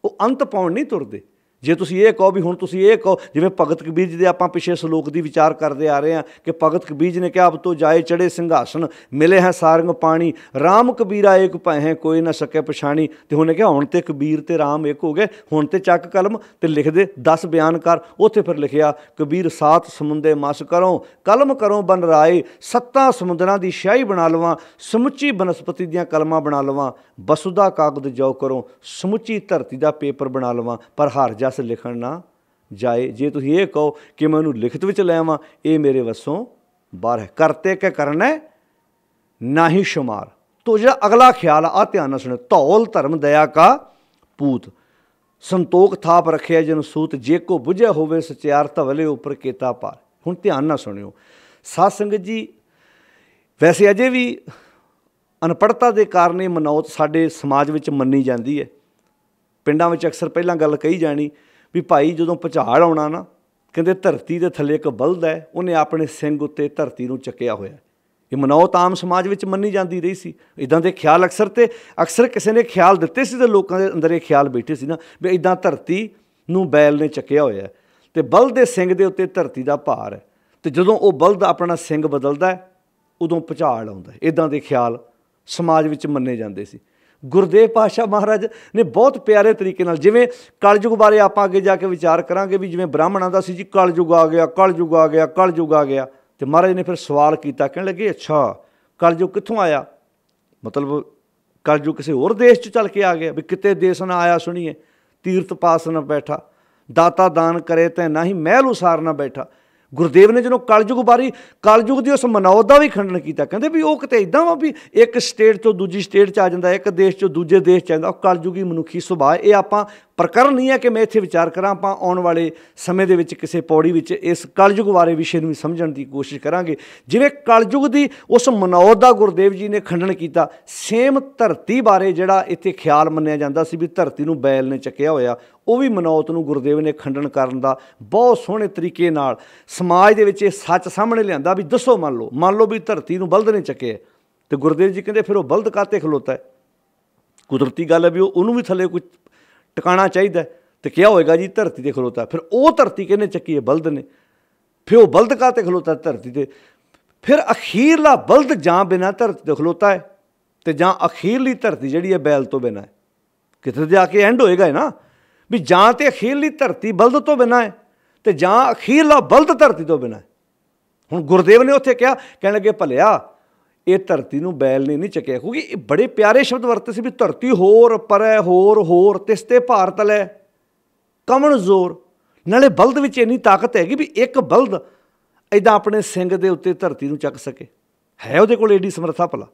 ਉਹ ਅੰਤ ਪਾਉਣ ਨਹੀਂ ਤੁਰਦੇ। ਜੇ ਤੁਸੀਂ ਇਹ ਕਹੋ ਵੀ ਹੁਣ ਤੁਸੀਂ ਇਹ ਕਹੋ, ਜਿਵੇਂ ਭਗਤ ਕਬੀਰ ਜੀ ਦੇ ਆਪਾਂ ਪਿਛੇ ਸ਼ਲੋਕ ਦੀ ਵਿਚਾਰ ਕਰਦੇ ਆ ਰਹੇ ਹਾਂ ਕਿ ਭਗਤ ਕਬੀਰ ਜੀ ਨੇ ਕਿਹਾ, ਅਬ ਤੋਂ ਜਾਏ ਚੜੇ ਸਿੰਘਾਸਨ, ਮਿਲੇ ਹੈ ਸਾਰੰਗ ਪਾਣੀ, ਰਾਮ ਕਬੀਰਾ ਏਕ ਭੈ ਕੋਈ ਨਾ ਸਕੇ ਪਛਾਣੀ। ਤੇ ਉਹਨੇ ਕਿਹਾ ਹੁਣ ਤੇ ਕਬੀਰ ਤੇ ਰਾਮ ਇੱਕ ਹੋ ਗਏ, ਹੁਣ ਤੇ ਚੱਕ ਕਲਮ ਤੇ ਲਿਖ ਦੇ 10 ਬਿਆਨ ਕਰ। ਉੱਥੇ ਫਿਰ ਲਿਖਿਆ, ਕਬੀਰ ਸਾਤ ਸਮੁੰਦੇ ਮਸ ਕਰੋ, ਕਲਮ ਕਰੋ ਬਨ ਰਾਏ, 7 ਸਮੁੰਦਰਾਂ ਦੀ ਸ਼ਾਹੀ ਬਣਾ ਲਵਾਂ, ਸਮੁੱਚੀ ਬਨਸਪਤੀ ਦੀਆਂ ਕਲਮਾਂ ਬਣਾ ਲਵਾਂ, ਬਸੁਦਾ ਕਾਗਦ ਜੋ ਕਰੋ, ਸਮੁੱਚੀ ਧਰਤੀ ਦਾ ਪੇਪਰ ਬਣਾ ਲਵਾਂ, ਪਰ ਹਰ ਜਸ ਲਿਖਣ ਨਾ ਜਾਏ। ਜੇ ਤੁਸੀਂ ਇਹ ਕਹੋ ਕਿ ਮੈਂ ਉਹਨੂੰ ਲਿਖਤ ਵਿੱਚ ਲੈ ਆਵਾਂ, ਇਹ ਮੇਰੇ ਵੱਸੋਂ ਬਾਹਰ ਹੈ। ਕਰਤੇ ਕੇ ਕਰਨਾ ਨਾ ਹੀ ਸ਼ੁਮਾਰ। ਤੋ ਜਿਹੜਾ ਅਗਲਾ ਖਿਆਲ ਆ ਧਿਆਨ ਨਾਲ ਸੁਣੋ, ਧੌਲ ਧਰਮ ਦਇਆ ਕਾ ਪੂਤ, ਸੰਤੋਖ ਥਾਪ ਰੱਖਿਆ ਜਨ ਸੂਤ, ਜੇ ਕੋ ਬੁਝਿਆ ਹੋਵੇ ਸਚਿਆਰ ਧਵਲੇ ਉੱਪਰ ਕੀਤਾ ਪਾਰ। ਹੁਣ ਧਿਆਨ ਨਾਲ ਸੁਣਿਓ ਸਾਧ ਸੰਗਤ ਜੀ, ਵੈਸੇ ਅਜੇ ਵੀ ਅਨਪੜ੍ਹਤਾ ਦੇ ਕਾਰਨ ਇਹ ਮਨੌਤ ਸਾਡੇ ਸਮਾਜ ਵਿੱਚ ਮੰਨੀ ਜਾਂਦੀ ਹੈ। ਪਿੰਡਾਂ ਵਿੱਚ ਅਕਸਰ ਪਹਿਲਾਂ ਗੱਲ ਕਹੀ ਜਾਣੀ ਵੀ ਭਾਈ ਜਦੋਂ ਭੁਚਾਲ ਆਉਣਾ ਨਾ, ਕਹਿੰਦੇ ਧਰਤੀ ਦੇ ਥੱਲੇ ਇੱਕ ਬਲਦ ਹੈ, ਉਹਨੇ ਆਪਣੇ ਸਿੰਗ ਉੱਤੇ ਧਰਤੀ ਨੂੰ ਚੱਕਿਆ ਹੋਇਆ। ਇਹ ਮਨੌਤ ਆਮ ਸਮਾਜ ਵਿੱਚ ਮੰਨੀ ਜਾਂਦੀ ਰਹੀ ਸੀ। ਇੱਦਾਂ ਦੇ ਖਿਆਲ ਅਕਸਰ ਕਿਸੇ ਨੇ ਖਿਆਲ ਦਿੱਤੇ ਸੀ ਤੇ ਲੋਕਾਂ ਦੇ ਅੰਦਰ ਇਹ ਖਿਆਲ ਬੈਠੇ ਸੀ ਨਾ ਵੀ ਇੱਦਾਂ ਧਰਤੀ ਨੂੰ ਬੈਲ ਨੇ ਚੱਕਿਆ ਹੋਇਆ ਤੇ ਬਲਦ ਦੇ ਸਿੰਗ ਦੇ ਉੱਤੇ ਧਰਤੀ ਦਾ ਭਾਰ ਹੈ, ਤੇ ਜਦੋਂ ਉਹ ਬਲਦ ਆਪਣਾ ਸਿੰਗ ਬਦਲਦਾ ਹੈ ਉਦੋਂ ਭੁਚਾਲ ਆਉਂਦਾ। ਇੱਦਾਂ ਦੇ ਖਿਆਲ ਸਮਾਜ ਵਿੱਚ ਮੰਨੇ ਜਾਂਦੇ ਸੀ। ਗੁਰਦੇਵ ਪਾਤਸ਼ਾਹ ਮਹਾਰਾਜ ਨੇ ਬਹੁਤ ਪਿਆਰੇ ਤਰੀਕੇ ਨਾਲ, ਜਿਵੇਂ ਕਲਯੁਗ ਬਾਰੇ ਆਪਾਂ ਅੱਗੇ ਜਾ ਕੇ ਵਿਚਾਰ ਕਰਾਂਗੇ ਵੀ ਜਿਵੇਂ ਬ੍ਰਾਹਮਣਾਂ ਦਾ ਸੀ ਜੀ ਕਲਯੁਗ ਆ ਗਿਆ, ਕਲਯੁਗ ਆ ਗਿਆ, ਕਲਯੁਗ ਆ ਗਿਆ, ਤੇ ਮਹਾਰਾਜ ਨੇ ਫਿਰ ਸਵਾਲ ਕੀਤਾ, ਕਹਿਣ ਲੱਗੇ ਅੱਛਾ ਕਲਯੁਗ ਕਿੱਥੋਂ ਆਇਆ? ਮਤਲਬ ਕਲਯੁਗ ਕਿਸੇ ਹੋਰ ਦੇਸ਼ 'ਚ ਚੱਲ ਕੇ ਆ ਗਿਆ ਵੀ ਕਿਤੇ ਦੇਸ਼ ਨਾ ਆਇਆ ਸੁਣੀਏ, ਤੀਰਥ ਪਾਸ ਨਾ ਬੈਠਾ, ਦਾਤਾ ਦਾਨ ਕਰੇ ਤੇ ਨਾ ਹੀ ਮਹਿਲ ਉਸਾਰ ਨਾ ਬੈਠਾ। ਗੁਰਦੇਵ ਨੇ ਜਦੋਂ ਕਲਯੁਗ ਦੀ ਉਸ ਮਨੌਤ ਦਾ ਵੀ ਖੰਡਨ ਕੀਤਾ, ਕਹਿੰਦੇ ਵੀ ਉਹ ਕਿਤੇ ਇੱਦਾਂ ਵਾ ਵੀ ਇੱਕ ਸਟੇਟ ਤੋਂ ਦੂਜੀ ਸਟੇਟ 'ਚ ਆ ਜਾਂਦਾ, ਇੱਕ ਦੇਸ਼ 'ਚੋਂ ਦੂਜੇ ਦੇਸ਼ 'ਚ ਆਉਂਦਾ। ਉਹ ਕਲਯੁਗੀ ਮਨੁੱਖੀ ਸੁਭਾਅ। ਇਹ ਆਪਾਂ ਪ੍ਰਕਰਨ ਨਹੀਂ ਹੈ ਕਿ ਮੈਂ ਇੱਥੇ ਵਿਚਾਰ ਕਰਾਂ, ਆਪਾਂ ਆਉਣ ਵਾਲੇ ਸਮੇਂ ਦੇ ਵਿੱਚ ਕਿਸੇ ਪੌੜੀ ਵਿੱਚ ਇਸ ਕਲਯੁਗ ਬਾਰੇ ਵਿਸ਼ੇ ਨੂੰ ਵੀ ਸਮਝਣ ਦੀ ਕੋਸ਼ਿਸ਼ ਕਰਾਂਗੇ। ਜਿਵੇਂ ਕਲਯੁਗ ਦੀ ਉਸ ਮਨੌਤ ਦਾ ਗੁਰਦੇਵ ਜੀ ਨੇ ਖੰਡਨ ਕੀਤਾ, ਸੇਮ ਧਰਤੀ ਬਾਰੇ ਜਿਹੜਾ ਇੱਥੇ ਖਿਆਲ ਮੰਨਿਆ ਜਾਂਦਾ ਸੀ ਵੀ ਧਰਤੀ ਨੂੰ ਬੈਲ ਨੇ ਚੱਕਿਆ ਹੋਇਆ, ਉਹ ਵੀ ਮਨੌਤ ਨੂੰ ਗੁਰਦੇਵ ਨੇ ਖੰਡਨ ਕਰਨ ਦਾ ਬਹੁਤ ਸੋਹਣੇ ਤਰੀਕੇ ਨਾਲ ਸਮਾਜ ਦੇ ਵਿੱਚ ਇਹ ਸੱਚ ਸਾਹਮਣੇ ਲਿਆਂਦਾ ਵੀ ਦੱਸੋ, ਮੰਨ ਲਓ ਵੀ ਧਰਤੀ ਨੂੰ ਬਲਦ ਨੇ ਚੱਕਿਆ, ਤੇ ਗੁਰਦੇਵ ਜੀ ਕਹਿੰਦੇ ਫਿਰ ਉਹ ਬਲਦ ਕਾਹਤੇ ਖਲੋਤਾ ਹੈ? ਕੁਦਰਤੀ ਗੱਲ ਹੈ ਵੀ ਉਹਨੂੰ ਵੀ ਥੱਲੇ ਕੋਈ ਟਿਕਾਣਾ ਚਾਹੀਦਾ, ਤੇ ਕਿਹਾ ਹੋਏਗਾ ਜੀ ਧਰਤੀ 'ਤੇ ਖਲੋਤਾ। ਫਿਰ ਉਹ ਧਰਤੀ ਕਿਹਨੇ ਚੱਕੀ ਹੈ? ਬਲਦ ਨੇ। ਫਿਰ ਉਹ ਬਲਦ ਕਾਹਤੇ ਖਲੋਤਾ ਧਰਤੀ 'ਤੇ? ਫਿਰ ਅਖੀਰਲਾ ਬਲਦ ਜਾਂ ਬਿਨਾਂ ਧਰਤੀ 'ਤੇ ਖਲੋਤਾ ਹੈ, ਤੇ ਜਾਂ ਅਖੀਰਲੀ ਧਰਤੀ ਜਿਹੜੀ ਹੈ ਬੈਲ ਤੋਂ ਬਿਨਾਂ ਹੈ। ਕਿਤੇ ਜਾ ਕੇ ਐਂਡ ਹੋਏਗਾ ਨਾ ਵੀ ਜਾਂ ਤਾਂ ਅਖੀਰਲੀ ਧਰਤੀ ਬਲਦ ਤੋਂ ਬਿਨਾਂ ਹੈ, ਤੇ ਜਾਂ ਅਖੀਰਲਾ ਬਲਦ ਧਰਤੀ ਤੋਂ ਬਿਨਾਂ ਹੈ। ਹੁਣ ਗੁਰਦੇਵ ਨੇ ਉੱਥੇ ਕਿਹਾ, ਕਹਿਣ ਲੱਗੇ ਭਲਿਆ ਇਹ ਧਰਤੀ ਨੂੰ ਬੈਲ ਨੇ ਨਹੀਂ ਚੱਕਿਆ, ਕਿਉਂਕਿ ਇਹ ਬੜੇ ਪਿਆਰੇ ਸ਼ਬਦ ਵਰਤੇ ਸੀ ਵੀ ਧਰਤੀ ਹੋਰ ਪਰੈ ਹੋਰ ਤਿਸ ਤੇ ਭਾਰ ਤਲੈ ਕਮਣ ਜ਼ੋਰ। ਨਾਲੇ ਬਲਦ ਵਿੱਚ ਇੰਨੀ ਤਾਕਤ ਹੈਗੀ ਵੀ ਇੱਕ ਬਲਦ ਇੱਦਾਂ ਆਪਣੇ ਸਿੰਘ ਦੇ ਉੱਤੇ ਧਰਤੀ ਨੂੰ ਚੱਕ ਸਕੇ? ਹੈ ਉਹਦੇ ਕੋਲ ਏਡੀ ਸਮਰੱਥਾ ਭਲਾ?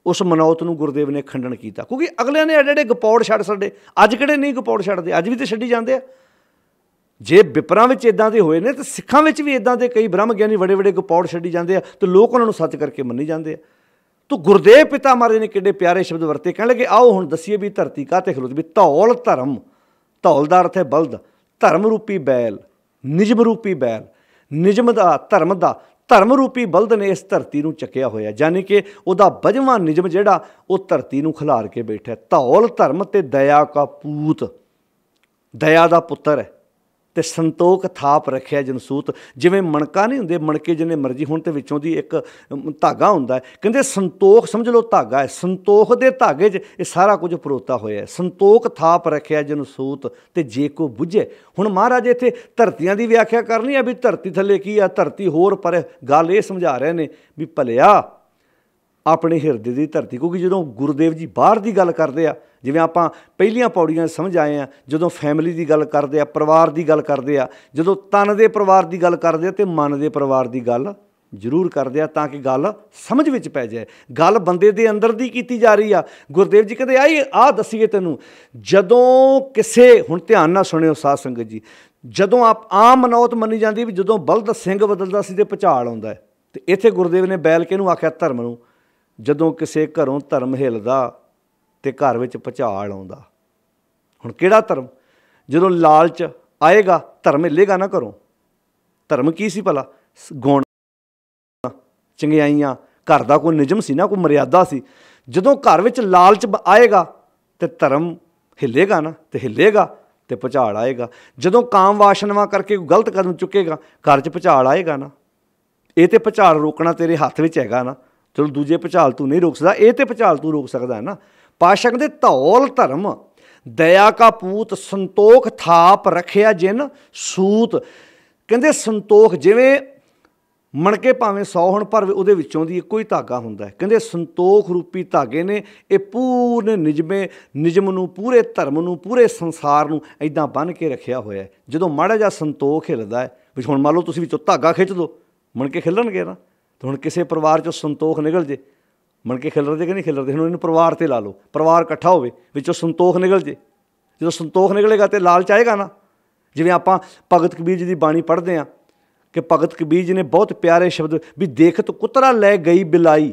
ਉਸ ਮਨੌਤ ਨੂੰ ਗੁਰਦੇਵ ਨੇ ਖੰਡਨ ਕੀਤਾ, ਕਿਉਂਕਿ ਅਗਲਿਆਂ ਨੇ ਐਡੇ ਗਪੌੜ ਛੱਡ ਛੱਡੇ। ਅੱਜ ਕਿਹੜੇ ਨਹੀਂ ਗਪੌੜ ਛੱਡਦੇ, ਅੱਜ ਵੀ ਤਾਂ ਛੱਡੀ ਜਾਂਦੇ ਆ। ਜੇ ਵਿਪਰਾਂ ਵਿੱਚ ਇੱਦਾਂ ਦੇ ਹੋਏ ਨੇ ਤਾਂ ਸਿੱਖਾਂ ਵਿੱਚ ਵੀ ਇੱਦਾਂ ਦੇ ਕਈ ਬ੍ਰਹਮ ਗਿਆਨੀ ਵੱਡੇ ਵੱਡੇ ਗਪੌੜ ਛੱਡੀ ਜਾਂਦੇ ਆ ਅਤੇ ਲੋਕ ਉਹਨਾਂ ਨੂੰ ਸੱਚ ਕਰਕੇ ਮੰਨੀ ਜਾਂਦੇ ਆ। ਤੋ ਗੁਰਦੇਵ ਪਿਤਾ ਮਹਾਰਾਜ ਨੇ ਕਿੱਡੇ ਪਿਆਰੇ ਸ਼ਬਦ ਵਰਤੇ, ਕਹਿਣ ਲੱਗੇ ਆਓ ਹੁਣ ਦੱਸੀਏ ਵੀ ਧਰਤੀ ਕਾਹਤੇ ਖਲੋਤੀ। ਵੀ ਧੌਲ ਧਰਮ, ਧੌਲ ਦਾ ਅਰਥ ਹੈ ਬਲਦ, ਧਰਮ ਰੂਪੀ ਬੈਲ, ਨਿਜਮ ਰੂਪੀ ਬੈਲ, ਨਿਜਮ ਦਾ ਧਰਮ ਰੂਪੀ ਬਲਦ ਨੇ ਇਸ ਧਰਤੀ ਨੂੰ ਚੱਕਿਆ ਹੋਇਆ, ਯਾਨੀ ਕਿ ਉਹਦਾ 52ਵਾਂ ਨਿਜਮ ਜਿਹੜਾ ਉਹ ਧਰਤੀ ਨੂੰ ਖਿਲਾਰ ਕੇ ਬੈਠਾ। ਧੌਲ ਧਰਮ ਤੇ ਦਇਆ ਕਾ ਪੂਤ, ਦਇਆ ਦਾ ਪੁੱਤਰ ਹੈ ਤੇ ਸੰਤੋਖ ਥਾਪ ਰੱਖਿਆ ਜਨਸੂਤ। ਜਿਵੇਂ ਮਣਕਾ ਨਹੀਂ ਹੁੰਦੇ, ਮਣਕੇ ਜਿੰਨੇ ਮਰਜ਼ੀ ਹੁਣ ਤੇ ਵਿੱਚੋਂ ਦੀ ਇੱਕ ਧਾਗਾ ਹੁੰਦਾ ਹੈ, ਕਹਿੰਦੇ ਸੰਤੋਖ ਸਮਝ ਲਓ ਧਾਗਾ ਹੈ, ਸੰਤੋਖ ਦੇ ਧਾਗੇ 'ਚ ਇਹ ਸਾਰਾ ਕੁਝ ਪਰੋਤਾ ਹੋਇਆ ਹੈ। ਸੰਤੋਖ ਥਾਪ ਰੱਖਿਆ ਜਨਸੂਤ ਤੇ ਜੇ ਕੋ ਬੁੱਝੇ। ਹੁਣ ਮਹਾਰਾਜ ਇੱਥੇ ਧਰਤੀਆਂ ਦੀ ਵਿਆਖਿਆ ਕਰਨੀ ਹੈ ਵੀ ਧਰਤੀ ਥੱਲੇ ਕੀ ਆ, ਧਰਤੀ ਹੋਰ, ਪਰ ਗੱਲ ਇਹ ਸਮਝਾ ਰਹੇ ਨੇ ਵੀ ਭਲਿਆ ਆਪਣੇ ਹਿਰਦੇ ਦੀ ਧਰਤੀ। ਕਿਉਂਕਿ ਜਦੋਂ ਗੁਰਦੇਵ ਜੀ ਬਾਹਰ ਦੀ ਗੱਲ ਕਰਦੇ ਆ, ਜਿਵੇਂ ਆਪਾਂ ਪਹਿਲੀਆਂ ਪੌੜੀਆਂ ਸਮਝ ਆਏ ਆ, ਜਦੋਂ ਫੈਮਿਲੀ ਦੀ ਗੱਲ ਕਰਦੇ ਆ, ਪਰਿਵਾਰ ਦੀ ਗੱਲ ਕਰਦੇ ਆ, ਜਦੋਂ ਤਨ ਦੇ ਪਰਿਵਾਰ ਦੀ ਗੱਲ ਕਰਦੇ ਆ ਤੇ ਮਨ ਦੇ ਪਰਿਵਾਰ ਦੀ ਗੱਲ ਜ਼ਰੂਰ ਕਰਦੇ ਆ, ਤਾਂ ਕਿ ਗੱਲ ਸਮਝ ਵਿੱਚ ਪੈ ਜਾਏ। ਗੱਲ ਬੰਦੇ ਦੇ ਅੰਦਰ ਦੀ ਕੀਤੀ ਜਾ ਰਹੀ ਆ। ਗੁਰਦੇਵ ਜੀ ਕਹਿੰਦੇ ਆਹ ਦੱਸੀਏ ਤੈਨੂੰ, ਜਦੋਂ ਕਿਸੇ, ਹੁਣ ਧਿਆਨ ਨਾਲ ਸੁਣਿਓ ਸਾਧ ਸੰਗਤ ਜੀ, ਜਦੋਂ ਆਮ ਮਨੌਤ ਮੰਨੀ ਜਾਂਦੀ ਵੀ ਜਦੋਂ ਬਲਦ ਸਿੰਘ ਬਦਲਦਾ ਸੀ ਤੇ ਭੁਚਾਲ ਆਉਂਦਾ ਹੈ, ਤੇ ਇੱਥੇ ਗੁਰਦੇਵ ਨੇ ਬੈਲ ਕਿਹਨੂੰ ਆਖਿਆ? ਧਰਮ ਨੂੰ। ਜਦੋਂ ਕਿਸੇ ਘਰੋਂ ਧਰਮ ਹਿੱਲਦਾ ਤੇ ਘਰ ਵਿੱਚ ਭੁਚਾਲ ਆਉਂਦਾ। ਹੁਣ ਕਿਹੜਾ ਧਰਮ? ਜਦੋਂ ਲਾਲਚ ਆਏਗਾ ਧਰਮ ਹਿੱਲੇਗਾ ਨਾ ਘਰੋਂ। ਧਰਮ ਕੀ ਸੀ ਭਲਾ? ਗੁਣ, ਚੰਗਿਆਈਆਂ, ਘਰ ਦਾ ਕੋਈ ਨਿਯਮ ਸੀ ਨਾ, ਕੋਈ ਮਰਿਆਦਾ ਸੀ। ਜਦੋਂ ਘਰ ਵਿੱਚ ਲਾਲਚ ਆਏਗਾ ਤੇ ਧਰਮ ਹਿੱਲੇਗਾ ਨਾ, ਤੇ ਹਿੱਲੇਗਾ ਤੇ ਭੁਚਾਲ ਆਏਗਾ। ਜਦੋਂ ਕਾਮ ਵਾਸ਼ਨਾਵਾਂ ਕਰਕੇ ਕੋਈ ਗਲਤ ਕਦਮ ਚੁੱਕੇਗਾ, ਘਰ 'ਚ ਭੁਚਾਲ ਆਏਗਾ ਨਾ। ਇਹ ਤੇ ਭੁਚਾਲ ਰੋਕਣਾ ਤੇਰੇ ਹੱਥ ਵਿੱਚ ਹੈਗਾ ਨਾ। ਚਲੋ ਦੂਜੇ ਭੁਚਾਲ ਤੂੰ ਨਹੀਂ ਰੋਕ ਸਕਦਾ, ਇਹ ਤੇ ਭੁਚਾਲ ਤੂੰ ਰੋਕ ਸਕਦਾ ਹੈ ਨਾ। ਪਾਤਸ਼ਾਹ ਕਹਿੰਦੇ ਧੌਲ ਧਰਮ ਦਇਆ ਕਾ ਪੂਤ, ਸੰਤੋਖ ਥਾਪ ਰੱਖਿਆ ਜਿਨ ਸੂਤ। ਕਹਿੰਦੇ ਸੰਤੋਖ, ਜਿਵੇਂ ਮਣਕੇ ਭਾਵੇਂ 100 ਹੋਣ ਪਰ ਉਹਦੇ ਵਿੱਚੋਂ ਦੀ ਇੱਕੋ ਹੀ ਧਾਗਾ ਹੁੰਦਾ ਹੈ। ਕਹਿੰਦੇ ਸੰਤੋਖ ਰੂਪੀ ਧਾਗੇ ਨੇ ਇਹ ਪੂਰੇ ਨਿਜਮ ਨੂੰ, ਪੂਰੇ ਧਰਮ ਨੂੰ, ਪੂਰੇ ਸੰਸਾਰ ਨੂੰ ਇੱਦਾਂ ਬੰਨ੍ਹ ਕੇ ਰੱਖਿਆ ਹੋਇਆ ਹੈ। ਜਦੋਂ ਮਾੜਾ ਜਿਹਾ ਸੰਤੋਖ ਹਿੱਲਦਾ ਹੈ, ਵੀ ਹੁਣ ਮੰਨ ਲਓ ਤੁਸੀਂ ਵਿੱਚੋਂ ਧਾਗਾ ਖਿੱਚ ਦਿਓ, ਮਣਕੇ ਖਿੱਲਣਗੇ ਨਾ। ਤੇ ਹੁਣ ਕਿਸੇ ਪਰਿਵਾਰ 'ਚੋਂ ਸੰਤੋਖ ਨਿਕਲ ਜੇ, ਮਣਕੇ ਖਿਲਰਦੇ ਕਿ ਨਹੀਂ ਖਿਲਰਦੇ? ਹੁਣ ਇਹਨੂੰ ਪਰਿਵਾਰ 'ਤੇ ਲਾ ਲਓ, ਪਰਿਵਾਰ ਇਕੱਠਾ ਹੋਵੇ, ਵਿੱਚੋਂ ਸੰਤੋਖ ਨਿਕਲ ਜੇ। ਜਦੋਂ ਸੰਤੋਖ ਨਿਕਲੇਗਾ ਤਾਂ ਲਾਲਚ ਆਏਗਾ ਨਾ। ਜਿਵੇਂ ਆਪਾਂ ਭਗਤ ਕਬੀਰ ਜੀ ਦੀ ਬਾਣੀ ਪੜ੍ਹਦੇ ਹਾਂ ਕਿ ਭਗਤ ਕਬੀਰ ਜੀ ਨੇ ਬਹੁਤ ਪਿਆਰੇ ਸ਼ਬਦ, ਵੀ ਦੇਖਤ ਕੁਤਰਾ ਲੈ ਗਈ ਬਿਲਾਈ,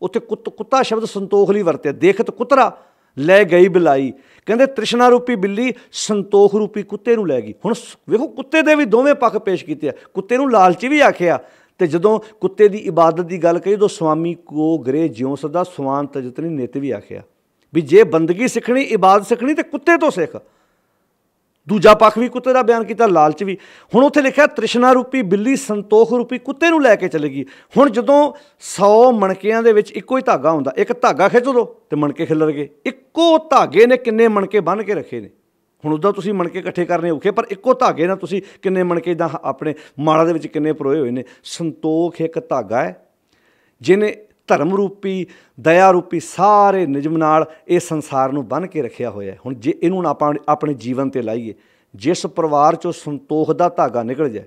ਉੱਥੇ ਕੁੱਤਾ ਸ਼ਬਦ ਸੰਤੋਖ ਲਈ ਵਰਤਿਆ। ਦੇਖਤ ਕੁਤਰਾ ਲੈ ਗਈ ਬਿਲਾਈ, ਕਹਿੰਦੇ ਤ੍ਰਿਸ਼ਨਾ ਰੂਪੀ ਬਿੱਲੀ ਸੰਤੋਖ ਰੂਪੀ ਕੁੱਤੇ ਨੂੰ ਲੈ ਗਈ। ਹੁਣ ਵੇਖੋ ਕੁੱਤੇ ਦੇ ਵੀ ਦੋਵੇਂ ਪੱਖ ਪੇਸ਼ ਕੀਤੇ ਆ। ਕੁੱਤੇ ਨੂੰ ਲਾਲਚੀ ਵੀ ਆਖਿਆ, ਤੇ ਜਦੋਂ ਕੁੱਤੇ ਦੀ ਇਬਾਦਤ ਦੀ ਗੱਲ ਕਹੀ ਉਦੋਂ ਸਵਾਮੀ ਕੋ ਗ੍ਰਹਿ ਜਿਉਂ ਸਦਾ ਸਵਾਨ ਤਜਤਨੀ ਨਿਤ ਵੀ ਆਖਿਆ, ਵੀ ਜੇ ਬੰਦਗੀ ਸਿੱਖਣੀ, ਇਬਾਦਤ ਸਿੱਖਣੀ ਤੇ ਕੁੱਤੇ ਤੋਂ ਸਿੱਖ। ਦੂਜਾ ਪੱਖ ਵੀ ਕੁੱਤੇ ਦਾ ਬਿਆਨ ਕੀਤਾ, ਲਾਲਚ ਵੀ। ਹੁਣ ਉੱਥੇ ਲਿਖਿਆ ਤ੍ਰਿਸ਼ਨਾ ਰੂਪੀ ਬਿੱਲੀ ਸੰਤੋਖ ਰੂਪੀ ਕੁੱਤੇ ਨੂੰ ਲੈ ਕੇ ਚਲੇਗੀ। ਹੁਣ ਜਦੋਂ 100 ਮਣਕਿਆਂ ਦੇ ਵਿੱਚ ਇੱਕੋ ਹੀ ਧਾਗਾ ਹੁੰਦਾ, ਇੱਕ ਧਾਗਾ ਖਿੱਚ ਦੋ ਤੇ ਮਣਕੇ ਖਿੱਲਰ ਗਏ। ਇੱਕੋ ਧਾਗੇ ਨੇ ਕਿੰਨੇ ਮਣਕੇ ਬੰਨ੍ਹ ਕੇ ਰੱਖੇ ਨੇ। ਹੁਣ ਉੱਦਾਂ ਤੁਸੀਂ ਮਣਕੇ ਇਕੱਠੇ ਕਰਨੇ ਔਖੇ, ਪਰ ਇੱਕੋ ਧਾਗੇ ਨਾਲ ਤੁਸੀਂ ਕਿੰਨੇ ਮਣਕੇ ਇੱਦਾਂ ਆਪਣੇ ਮਾਲਾ ਦੇ ਵਿੱਚ ਕਿੰਨੇ ਪਰੋਏ ਹੋਏ ਨੇ। ਸੰਤੋਖ ਇੱਕ ਧਾਗਾ ਹੈ ਜਿਹਨੇ ਧਰਮ ਰੂਪੀ, ਦਇਆ ਰੂਪੀ ਸਾਰੇ ਨਿਯਮ ਨਾਲ ਇਹ ਸੰਸਾਰ ਨੂੰ ਬੰਨ੍ਹ ਕੇ ਰੱਖਿਆ ਹੋਇਆ। ਹੁਣ ਜੇ ਇਹਨੂੰ ਆਪਾਂ ਆਪਣੇ ਜੀਵਨ 'ਤੇ ਲਾਈਏ, ਜਿਸ ਪਰਿਵਾਰ 'ਚੋਂ ਸੰਤੋਖ ਦਾ ਧਾਗਾ ਨਿਕਲ ਜਾਏ,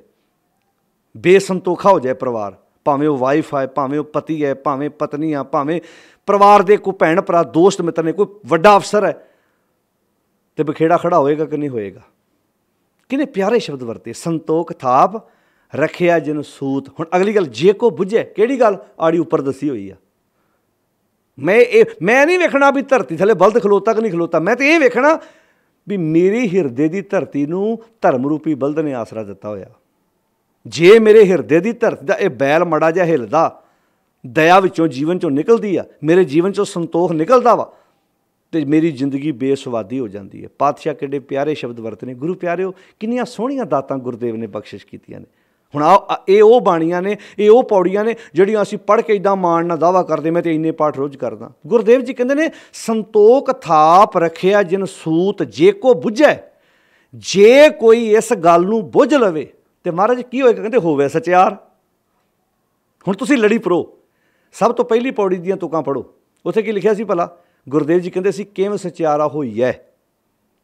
ਬੇਸੰਤੋਖਾ ਹੋ ਜਾਏ ਪਰਿਵਾਰ, ਭਾਵੇਂ ਉਹ ਵਾਈਫ ਹੈ, ਭਾਵੇਂ ਉਹ ਪਤੀ ਹੈ, ਭਾਵੇਂ ਪਤਨੀ ਆ, ਭਾਵੇਂ ਪਰਿਵਾਰ ਦੇ ਕੋਈ ਭੈਣ ਭਰਾ, ਦੋਸਤ ਮਿੱਤਰ ਨੇ, ਕੋਈ ਵੱਡਾ ਅਫਸਰ ਹੈ, ਤੇ ਬਖੇੜਾ ਖੜਾ ਹੋਏਗਾ ਕਿ ਨਹੀਂ ਹੋਏਗਾ? ਕਿੰਨੇ ਪਿਆਰੇ ਸ਼ਬਦ ਵਰਤੇ, ਸੰਤੋਖ ਥਾਪ ਰੱਖਿਆ ਜਿਨ ਸੂਤ। ਹੁਣ ਅਗਲੀ ਗੱਲ, ਜੇ ਕੋ ਬੁੱਝੇ, ਕਿਹੜੀ ਗੱਲ? ਆੜੀ ਉੱਪਰ ਦੱਸੀ ਹੋਈ ਆ। ਮੈਂ ਨਹੀਂ ਵੇਖਣਾ ਵੀ ਧਰਤੀ ਥੱਲੇ ਬਲਦ ਖਲੋਤਾ ਕਿ ਨਹੀਂ ਖਲੋਤਾ, ਮੈਂ ਤਾਂ ਇਹ ਵੇਖਣਾ ਵੀ ਮੇਰੀ ਹਿਰਦੇ ਦੀ ਧਰਤੀ ਨੂੰ ਧਰਮ ਰੂਪੀ ਬਲਦ ਨੇ ਆਸਰਾ ਦਿੱਤਾ ਹੋਇਆ। ਜੇ ਮੇਰੇ ਹਿਰਦੇ ਦੀ ਧਰਤੀ ਦਾ ਇਹ ਬੈਲ ਮੜਾ ਜਿਹਾ ਹਿੱਲਦਾ, ਦਇਆ ਵਿੱਚੋਂ ਜੀਵਨ 'ਚੋਂ ਨਿਕਲਦੀ ਆ, ਮੇਰੇ ਜੀਵਨ 'ਚੋਂ ਸੰਤੋਖ ਨਿਕਲਦਾ ਵਾ, ਤੇ ਮੇਰੀ ਜ਼ਿੰਦਗੀ ਬੇਸਵਾਦੀ ਹੋ ਜਾਂਦੀ ਹੈ। ਪਾਤਸ਼ਾਹ ਕਿੱਡੇ ਪਿਆਰੇ ਸ਼ਬਦ ਵਰਤਨੇ। ਗੁਰੂ ਪਿਆਰਿਓ, ਕਿੰਨੀਆਂ ਸੋਹਣੀਆਂ ਦਾਤਾਂ ਗੁਰਦੇਵ ਨੇ ਬਖਸ਼ਿਸ਼ ਕੀਤੀਆਂ ਨੇ। ਹੁਣ ਇਹ ਉਹ ਬਾਣੀਆਂ ਨੇ, ਇਹ ਉਹ ਪੌੜੀਆਂ ਨੇ ਜਿਹੜੀਆਂ ਅਸੀਂ ਪੜ੍ਹ ਕੇ ਇੱਦਾਂ ਮਾਣ ਨਾਲ ਦਾਅਵਾ ਕਰਦੇ, ਮੈਂ ਤਾਂ ਇੰਨੇ ਪਾਠ ਰੋਜ਼ ਕਰਦਾ। ਗੁਰਦੇਵ ਜੀ ਕਹਿੰਦੇ ਨੇ ਸੰਤੋਖ ਥਾਪ ਰੱਖਿਆ ਜਿਨ ਸੂਤ, ਜੇ ਕੋ ਬੁੱਝੈ। ਜੇ ਕੋਈ ਇਸ ਗੱਲ ਨੂੰ ਬੁੱਝ ਲਵੇ ਤੇ ਮਹਾਰਾਜ ਕੀ ਹੋਏਗਾ? ਕਹਿੰਦੇ ਹੋਵੇ ਸਚਿਆਰ। ਹੁਣ ਤੁਸੀਂ ਲੜੀ ਪਰੋ, ਸਭ ਤੋਂ ਪਹਿਲੀ ਪੌੜੀ ਦੀਆਂ ਤੁਕਾਂ ਪੜ੍ਹੋ, ਉੱਥੇ ਕੀ ਲਿਖਿਆ ਸੀ ਭਲਾ? ਗੁਰਦੇਵ ਜੀ ਕਹਿੰਦੇ ਸੀ ਕਿਵੇਂ ਸਚਿਆਰਾ ਹੋਈ ਹੈ।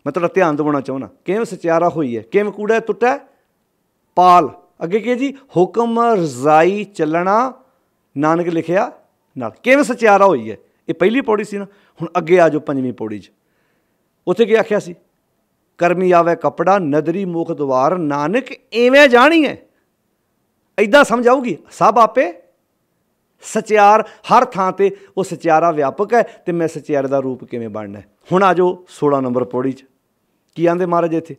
ਮੈਂ ਤੁਹਾਡਾ ਧਿਆਨ ਦਿਵਾਉਣਾ ਚਾਹੁੰਦਾ, ਕਿਵੇਂ ਸਚਿਆਰਾ ਹੋਈ ਹੈ। ਕਿਵੇਂ ਕੂੜਾ ਟੁੱਟਾ ਪਾਲ, ਅੱਗੇ ਕੀ ਜੀ, ਹੁਕਮ ਰਜ਼ਾਈ ਚੱਲਣਾ ਨਾਨਕ ਲਿਖਿਆ ਨਾਲ। ਕਿਵੇਂ ਸਚਿਆਰਾ ਹੋਈ ਹੈ, ਇਹ ਪਹਿਲੀ ਪੌੜੀ ਸੀ ਨਾ। ਹੁਣ ਅੱਗੇ ਆ ਜਾਓ ਪੰਜਵੀਂ ਪੌੜੀ 'ਚ, ਉੱਥੇ ਕੀ ਆਖਿਆ ਸੀ, ਕਰਮੀ ਆਵੇ ਕੱਪੜਾ ਨਦਰੀ ਮੁਖ ਦੁਆਰ, ਨਾਨਕ ਇਵੇਂ ਜਾਣੀ ਹੈ। ਇੱਦਾਂ ਸਮਝ ਆਊਗੀ, ਸਭ ਆਪੇ ਸਚਿਆਰ, ਹਰ ਥਾਂ 'ਤੇ ਉਹ ਸਚਿਆਰਾ ਵਿਆਪਕ ਹੈ, ਅਤੇ ਮੈਂ ਸਚਿਆਰੇ ਦਾ ਰੂਪ ਕਿਵੇਂ ਬਣਨਾ। ਹੁਣ ਆ ਜਾਓ 16 ਨੰਬਰ ਪੌੜੀ 'ਚ, ਕੀ ਆਂਦੇ ਮਹਾਰਾਜ ਇੱਥੇ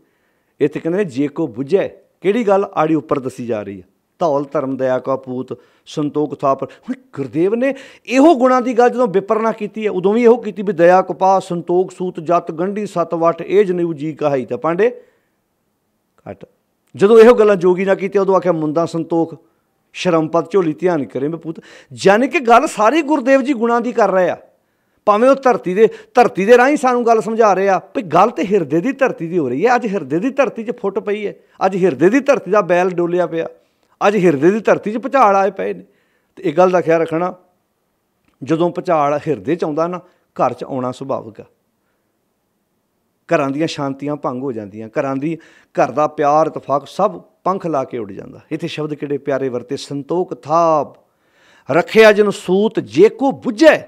ਕਹਿੰਦੇ ਨੇ, ਜੇ ਕੋ ਬੁੱਝੈ, ਕਿਹੜੀ ਗੱਲ ਆੜੀ ਉੱਪਰ ਦੱਸੀ ਜਾ ਰਹੀ ਹੈ, ਧੌਲ ਧਰਮ ਦਇਆ ਕਾ ਪੂਤ ਸੰਤੋਖ ਥਾਪਰ। ਹੁਣ ਗੁਰਦੇਵ ਨੇ ਇਹੋ ਗੁਣਾਂ ਦੀ ਗੱਲ ਜਦੋਂ ਵਿਪਰਨਾ ਕੀਤੀ ਹੈ, ਉਦੋਂ ਵੀ ਇਹੋ ਕੀਤੀ ਵੀ ਦਇਆ ਕਪਾ ਸੰਤੋਖ ਸੂਤ ਜਤ ਗੰਢੀ ਸੱਤ ਵਟ ਇਹ ਜਨੇਊ ਜੀ ਕਹਾਈ ਤਾਂ ਪਾਂਡੇ ਘੱਟ। ਜਦੋਂ ਇਹੋ ਗੱਲਾਂ ਜੋਗੀ ਨਾ ਕੀਤੀਆਂ, ਉਦੋਂ ਆਖਿਆ ਮੁੰਦਾ ਸੰਤੋਖ ਸ਼ਰਮਪਦ ਝੋਲੀ ਧਿਆਨ ਕਰੇ ਮੈਂ ਪੁੱਤ। ਯਾਨੀ ਕਿ ਗੱਲ ਸਾਰੀ ਗੁਰਦੇਵ ਜੀ ਗੁਣਾਂ ਦੀ ਕਰ ਰਹੇ ਆ, ਭਾਵੇਂ ਉਹ ਧਰਤੀ ਦੇ ਰਾਹੀਂ ਸਾਨੂੰ ਗੱਲ ਸਮਝਾ ਰਹੇ ਆ ਵੀ ਗੱਲ ਤਾਂ ਹਿਰਦੇ ਦੀ ਧਰਤੀ ਦੀ ਹੋ ਰਹੀ ਹੈ। ਅੱਜ ਹਿਰਦੇ ਦੀ ਧਰਤੀ 'ਚ ਫੁੱਟ ਪਈ ਹੈ, ਅੱਜ ਹਿਰਦੇ ਦੀ ਧਰਤੀ ਦਾ ਬੈਲ ਡੋਲਿਆ ਪਿਆ, ਅੱਜ ਹਿਰਦੇ ਦੀ ਧਰਤੀ 'ਚ ਭੁਚਾਲ ਆਏ ਪਏ ਨੇ। ਅਤੇ ਇਹ ਗੱਲ ਦਾ ਖਿਆਲ ਰੱਖਣਾ, ਜਦੋਂ ਭੁਚਾਲ ਹਿਰਦੇ 'ਚ ਆਉਂਦਾ ਨਾ, ਘਰ 'ਚ ਆਉਣਾ ਸੁਭਾਵਿਕ ਆ। ਘਰਾਂ ਦੀਆਂ ਸ਼ਾਂਤੀਆਂ ਭੰਗ ਹੋ ਜਾਂਦੀਆਂ, ਘਰ ਦਾ ਪਿਆਰ ਇਤਫਾਕ ਸਭ ਪੰਖ ਲਾ ਕੇ ਉੱਡ ਜਾਂਦਾ। ਇੱਥੇ ਸ਼ਬਦ ਕਿਹੜੇ ਪਿਆਰੇ ਵਰਤੇ, ਸੰਤੋਖ ਥਾਪ ਰੱਖਿਆ ਜਿਨ ਸੂਤ, ਜੇ ਕੋ ਬੁੱਝੈ।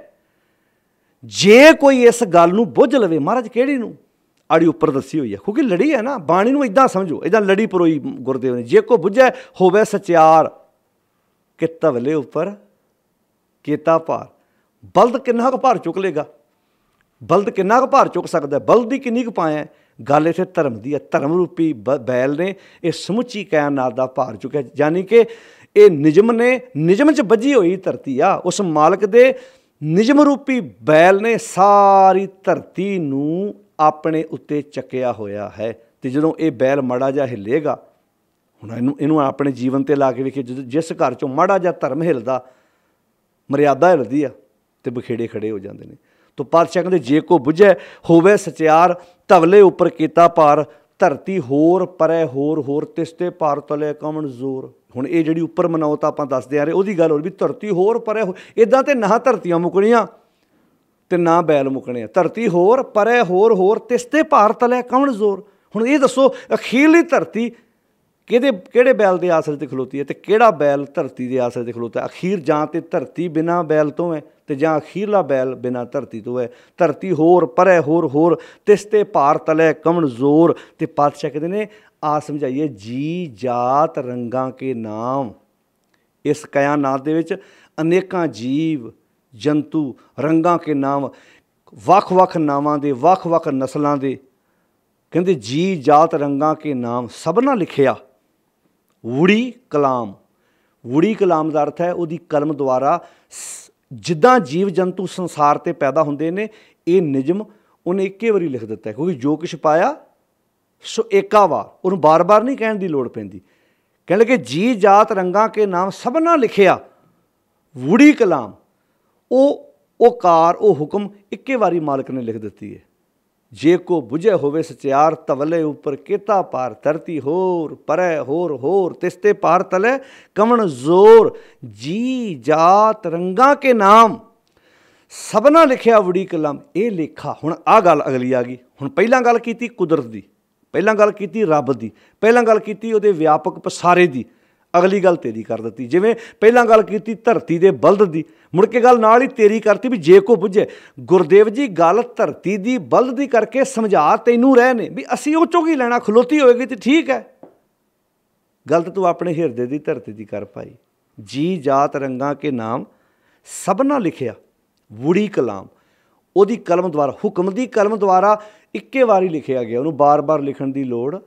ਜੇ ਕੋਈ ਇਸ ਗੱਲ ਨੂੰ ਬੁੱਝ ਲਵੇ, ਮਹਾਰਾਜ ਕਿਹੜੀ ਨੂੰ, ਆੜੀ ਉੱਪਰ ਦੱਸੀ ਹੋਈ ਹੈ, ਕਿਉਂਕਿ ਲੜੀ ਹੈ ਨਾ, ਬਾਣੀ ਨੂੰ ਇੱਦਾਂ ਸਮਝੋ, ਇੱਦਾਂ ਲੜੀ ਪਰੋਈ ਗੁਰਦੇਵ ਨੇ। ਜੇ ਕੋ ਬੁੱਝੈ ਹੋਵੇ ਸਚਿਆਰ, ਕਿ ਤਵਲੇ ਉੱਪਰ ਕੀਤਾ ਭਾਰ। ਬਲਦ ਕਿੰਨਾ ਕੁ ਭਾਰ ਚੁੱਕ ਲੇਗਾ, ਬਲਦ ਕਿੰਨਾ ਕੁ ਭਾਰ ਚੁੱਕ ਸਕਦਾ, ਬਲਦ ਦੀ ਕਿੰਨੀ ਕੁ ਪਾਇਆ। ਗੱਲ ਇੱਥੇ ਧਰਮ ਦੀ ਹੈ, ਧਰਮ ਰੂਪੀ ਬੈਲ ਨੇ ਇਹ ਸਮੁੱਚੀ ਕਾਇਨਾਤ ਦਾ ਭਾਰ ਚੁੱਕਿਆ। ਯਾਨੀ ਕਿ ਇਹ ਨਿਯਮ 'ਚ ਬੱਝੀ ਹੋਈ ਧਰਤੀ ਆ, ਉਸ ਮਾਲਕ ਦੇ ਨਿਯਮ ਰੂਪੀ ਬੈਲ ਨੇ ਸਾਰੀ ਧਰਤੀ ਨੂੰ ਆਪਣੇ ਉੱਤੇ ਚੱਕਿਆ ਹੋਇਆ ਹੈ। ਅਤੇ ਜਦੋਂ ਇਹ ਬੈਲ ਮਾੜਾ ਜਿਹਾ ਹਿੱਲੇਗਾ, ਹੁਣ ਇਹਨੂੰ ਆਪਣੇ ਜੀਵਨ 'ਤੇ ਲਾ ਕੇ ਵੇਖੀਏ, ਜਦੋਂ ਜਿਸ ਘਰ 'ਚੋਂ ਮਾੜਾ ਜਿਹਾ ਧਰਮ ਹਿੱਲਦਾ, ਮਰਿਆਦਾ ਹਿੱਲਦੀ ਆ, ਅਤੇ ਬਖੇੜੇ ਖੜੇ ਹੋ ਜਾਂਦੇ ਨੇ। ਤੋ ਪਾਤਸ਼ਾਹ ਕਹਿੰਦੇ, ਜੇ ਕੋ ਬੁੱਝੈ ਹੋਵੇ ਸਚਿਆਰ, ਤਵਲੇ ਉੱਪਰ ਕੀਤਾ ਭਾਰ, ਧਰਤੀ ਹੋਰ ਪਰੇ ਹੋਰ ਤਿਸ ਤੇ ਭਾਰ ਤਲੇ ਕਮਣ ਜ਼ੋਰ। ਹੁਣ ਇਹ ਜਿਹੜੀ ਉੱਪਰ ਮਨੌਤ ਆਪਾਂ ਦੱਸਦੇ ਆ ਰਹੇ, ਉਹਦੀ ਗੱਲ ਹੋ ਰਹੀ ਵੀ ਧਰਤੀ ਹੋਰ ਪਰੇ ਇੱਦਾਂ ਤੇ ਨਾ ਧਰਤੀਆਂ ਮੁੱਕਣੀਆਂ ਅਤੇ ਨਾ ਬੈਲ ਮੁੱਕਣੇ ਆ। ਧਰਤੀ ਹੋਰ ਪਰੇ ਹੋਰ ਤਿਸ ਤੇ ਭਾਰ ਤਲੇ ਕਮਣ ਜ਼ੋਰ। ਹੁਣ ਇਹ ਦੱਸੋ, ਅਖੀਰਲੀ ਧਰਤੀ ਕਿਹੜੇ ਬੈਲ ਦੇ ਆਸਰੇ 'ਤੇ ਖਲੋਤੀ ਹੈ, ਅਤੇ ਕਿਹੜਾ ਬੈਲ ਧਰਤੀ ਦੇ ਆਸਰੇ 'ਤੇ ਖਲੋਤਾ। ਅਖੀਰ ਜਾਂ ਤਾਂ ਧਰਤੀ ਬਿਨਾਂ ਬੈਲ ਤੋਂ ਹੈ, ਅਤੇ ਜਾਂ ਅਖੀਰਲਾ ਬੈਲ ਬਿਨਾਂ ਧਰਤੀ ਤੋਂ ਹੈ। ਧਰਤੀ ਹੋਰ ਪਰੇ ਹੋਰ ਤਿਸ ਤੇ ਭਾਰ ਤਲੇ ਕਮਣ ਜ਼ੋਰ। ਅਤੇ ਪਾਤਸ਼ਾਹ ਕਹਿੰਦੇ ਨੇ, ਆ ਸਮਝਾਈਏ, ਜੀ ਜਾਤ ਰੰਗਾਂ ਕੇ ਨਾਮ। ਇਸ ਕਾਇਨਾਤ ਦੇ ਵਿੱਚ ਅਨੇਕਾਂ ਜੀਵ ਜੰਤੂ, ਰੰਗਾਂ ਕੇ ਨਾਮ, ਵੱਖ ਨਾਵਾਂ ਦੇ, ਵੱਖ ਨਸਲਾਂ ਦੇ। ਕਹਿੰਦੇ ਜੀ ਜਾਤ ਰੰਗਾਂ ਕੇ ਨਾਮ, ਸਭਨਾ ਲਿਖਿਆ ਵੂੜੀ ਕਲਾਮ। ਵੂੜੀ ਕਲਾਮ ਦਾ ਅਰਥ ਹੈ ਉਹਦੀ ਕਲਮ ਦੁਆਰਾ ਜਿੱਦਾਂ ਜੀਵ ਜੰਤੂ ਸੰਸਾਰ 'ਤੇ ਪੈਦਾ ਹੁੰਦੇ ਨੇ, ਇਹ ਨਿਯਮ ਉਹਨੇ ਇੱਕੇ ਵਾਰੀ ਲਿਖ ਦਿੱਤਾ, ਕਿਉਂਕਿ ਜੋ ਕੁਛ ਪਾਇਆ ਸੋ ਏਕਾ ਵਾਰ, ਉਹਨੂੰ ਬਾਰ-ਬਾਰ ਨਹੀਂ ਕਹਿਣ ਦੀ ਲੋੜ ਪੈਂਦੀ। ਕਹਿਣ ਲੱਗੇ ਜੀ ਜਾਤ ਰੰਗਾਂ ਕੇ ਨਾਮ ਸਭਨਾ ਲਿਖਿਆ ਵੂੜੀ ਕਲਾਮ। ਉਹ ਕਾਰ, ਉਹ ਹੁਕਮ ਇੱਕੇ ਵਾਰੀ ਮਾਲਕ ਨੇ ਲਿਖ ਦਿੱਤੀ ਹੈ। ਜੇ ਕੋ ਬੁਝੇ ਹੋਵੇ ਸਚਿਆਰ, ਤਵਲੇ ਉੱਪਰ ਕੀਤਾ ਪਾਰ, ਧਰਤੀ ਹੋਰ ਪਰੇ ਹੋਰ ਤਿਸ ਤੇ ਪਾਰ ਤਲੇ ਕਮਣ ਜ਼ੋਰ। ਜੀ ਜਾਤ ਰੰਗਾਂ ਕੇ ਨਾਮ ਸਭਨਾ ਲਿਖਿਆ ਵੂੜੀ ਕਲਾਮ। ਇਹ ਲੇਖਾ, ਹੁਣ ਆਹ ਗੱਲ ਅਗਲੀ ਆ ਗਈ। ਹੁਣ ਪਹਿਲਾਂ ਗੱਲ ਕੀਤੀ ਕੁਦਰਤ ਦੀ, ਪਹਿਲਾਂ ਗੱਲ ਕੀਤੀ ਰੱਬ ਦੀ, ਪਹਿਲਾਂ ਗੱਲ ਕੀਤੀ ਉਹਦੇ ਵਿਆਪਕ ਪਸਾਰੇ ਦੀ, ਅਗਲੀ ਗੱਲ ਤੇਰੀ ਕਰ ਦਿੱਤੀ। ਜਿਵੇਂ ਪਹਿਲਾਂ ਗੱਲ ਕੀਤੀ ਧਰਤੀ ਦੇ ਬਲਦ ਦੀ, ਮੁੜ ਕੇ ਗੱਲ ਨਾਲ ਹੀ ਤੇਰੀ ਕਰਤੀ ਵੀ ਜੇ ਕੋ ਬੁੱਝੇ। ਗੁਰਦੇਵ ਜੀ ਗੱਲ ਧਰਤੀ ਦੀ ਬਲਦ ਦੀ ਕਰਕੇ ਸਮਝਾ ਤੈਨੂੰ ਰਹੇ ਨੇ ਵੀ ਅਸੀਂ ਉਹ ਚੋਂ ਕੀ ਲੈਣਾ, ਖਲੋਤੀ ਹੋਏਗੀ ਤੇ ਠੀਕ ਹੈ, ਗਲਤ ਤੂੰ ਆਪਣੇ ਹਿਰਦੇ ਦੀ ਧਰਤੀ ਦੀ ਕਰ ਪਾਈ। ਜੀ ਜਾਤ ਰੰਗਾਂ ਕੇ ਨਾਮ ਸਭਨਾ ਲਿਖਿਆ ਵੂੜੀ ਕਲਾਮ। ਉਹਦੀ ਕਲਮ ਦੁਆਰਾ, ਹੁਕਮ ਦੀ ਕਲਮ ਦੁਆਰਾ ਇੱਕੇ ਵਾਰੀ ਲਿਖਿਆ ਗਿਆ, ਉਹਨੂੰ ਬਾਰ-ਬਾਰ ਲਿਖਣ ਦੀ ਲੋੜ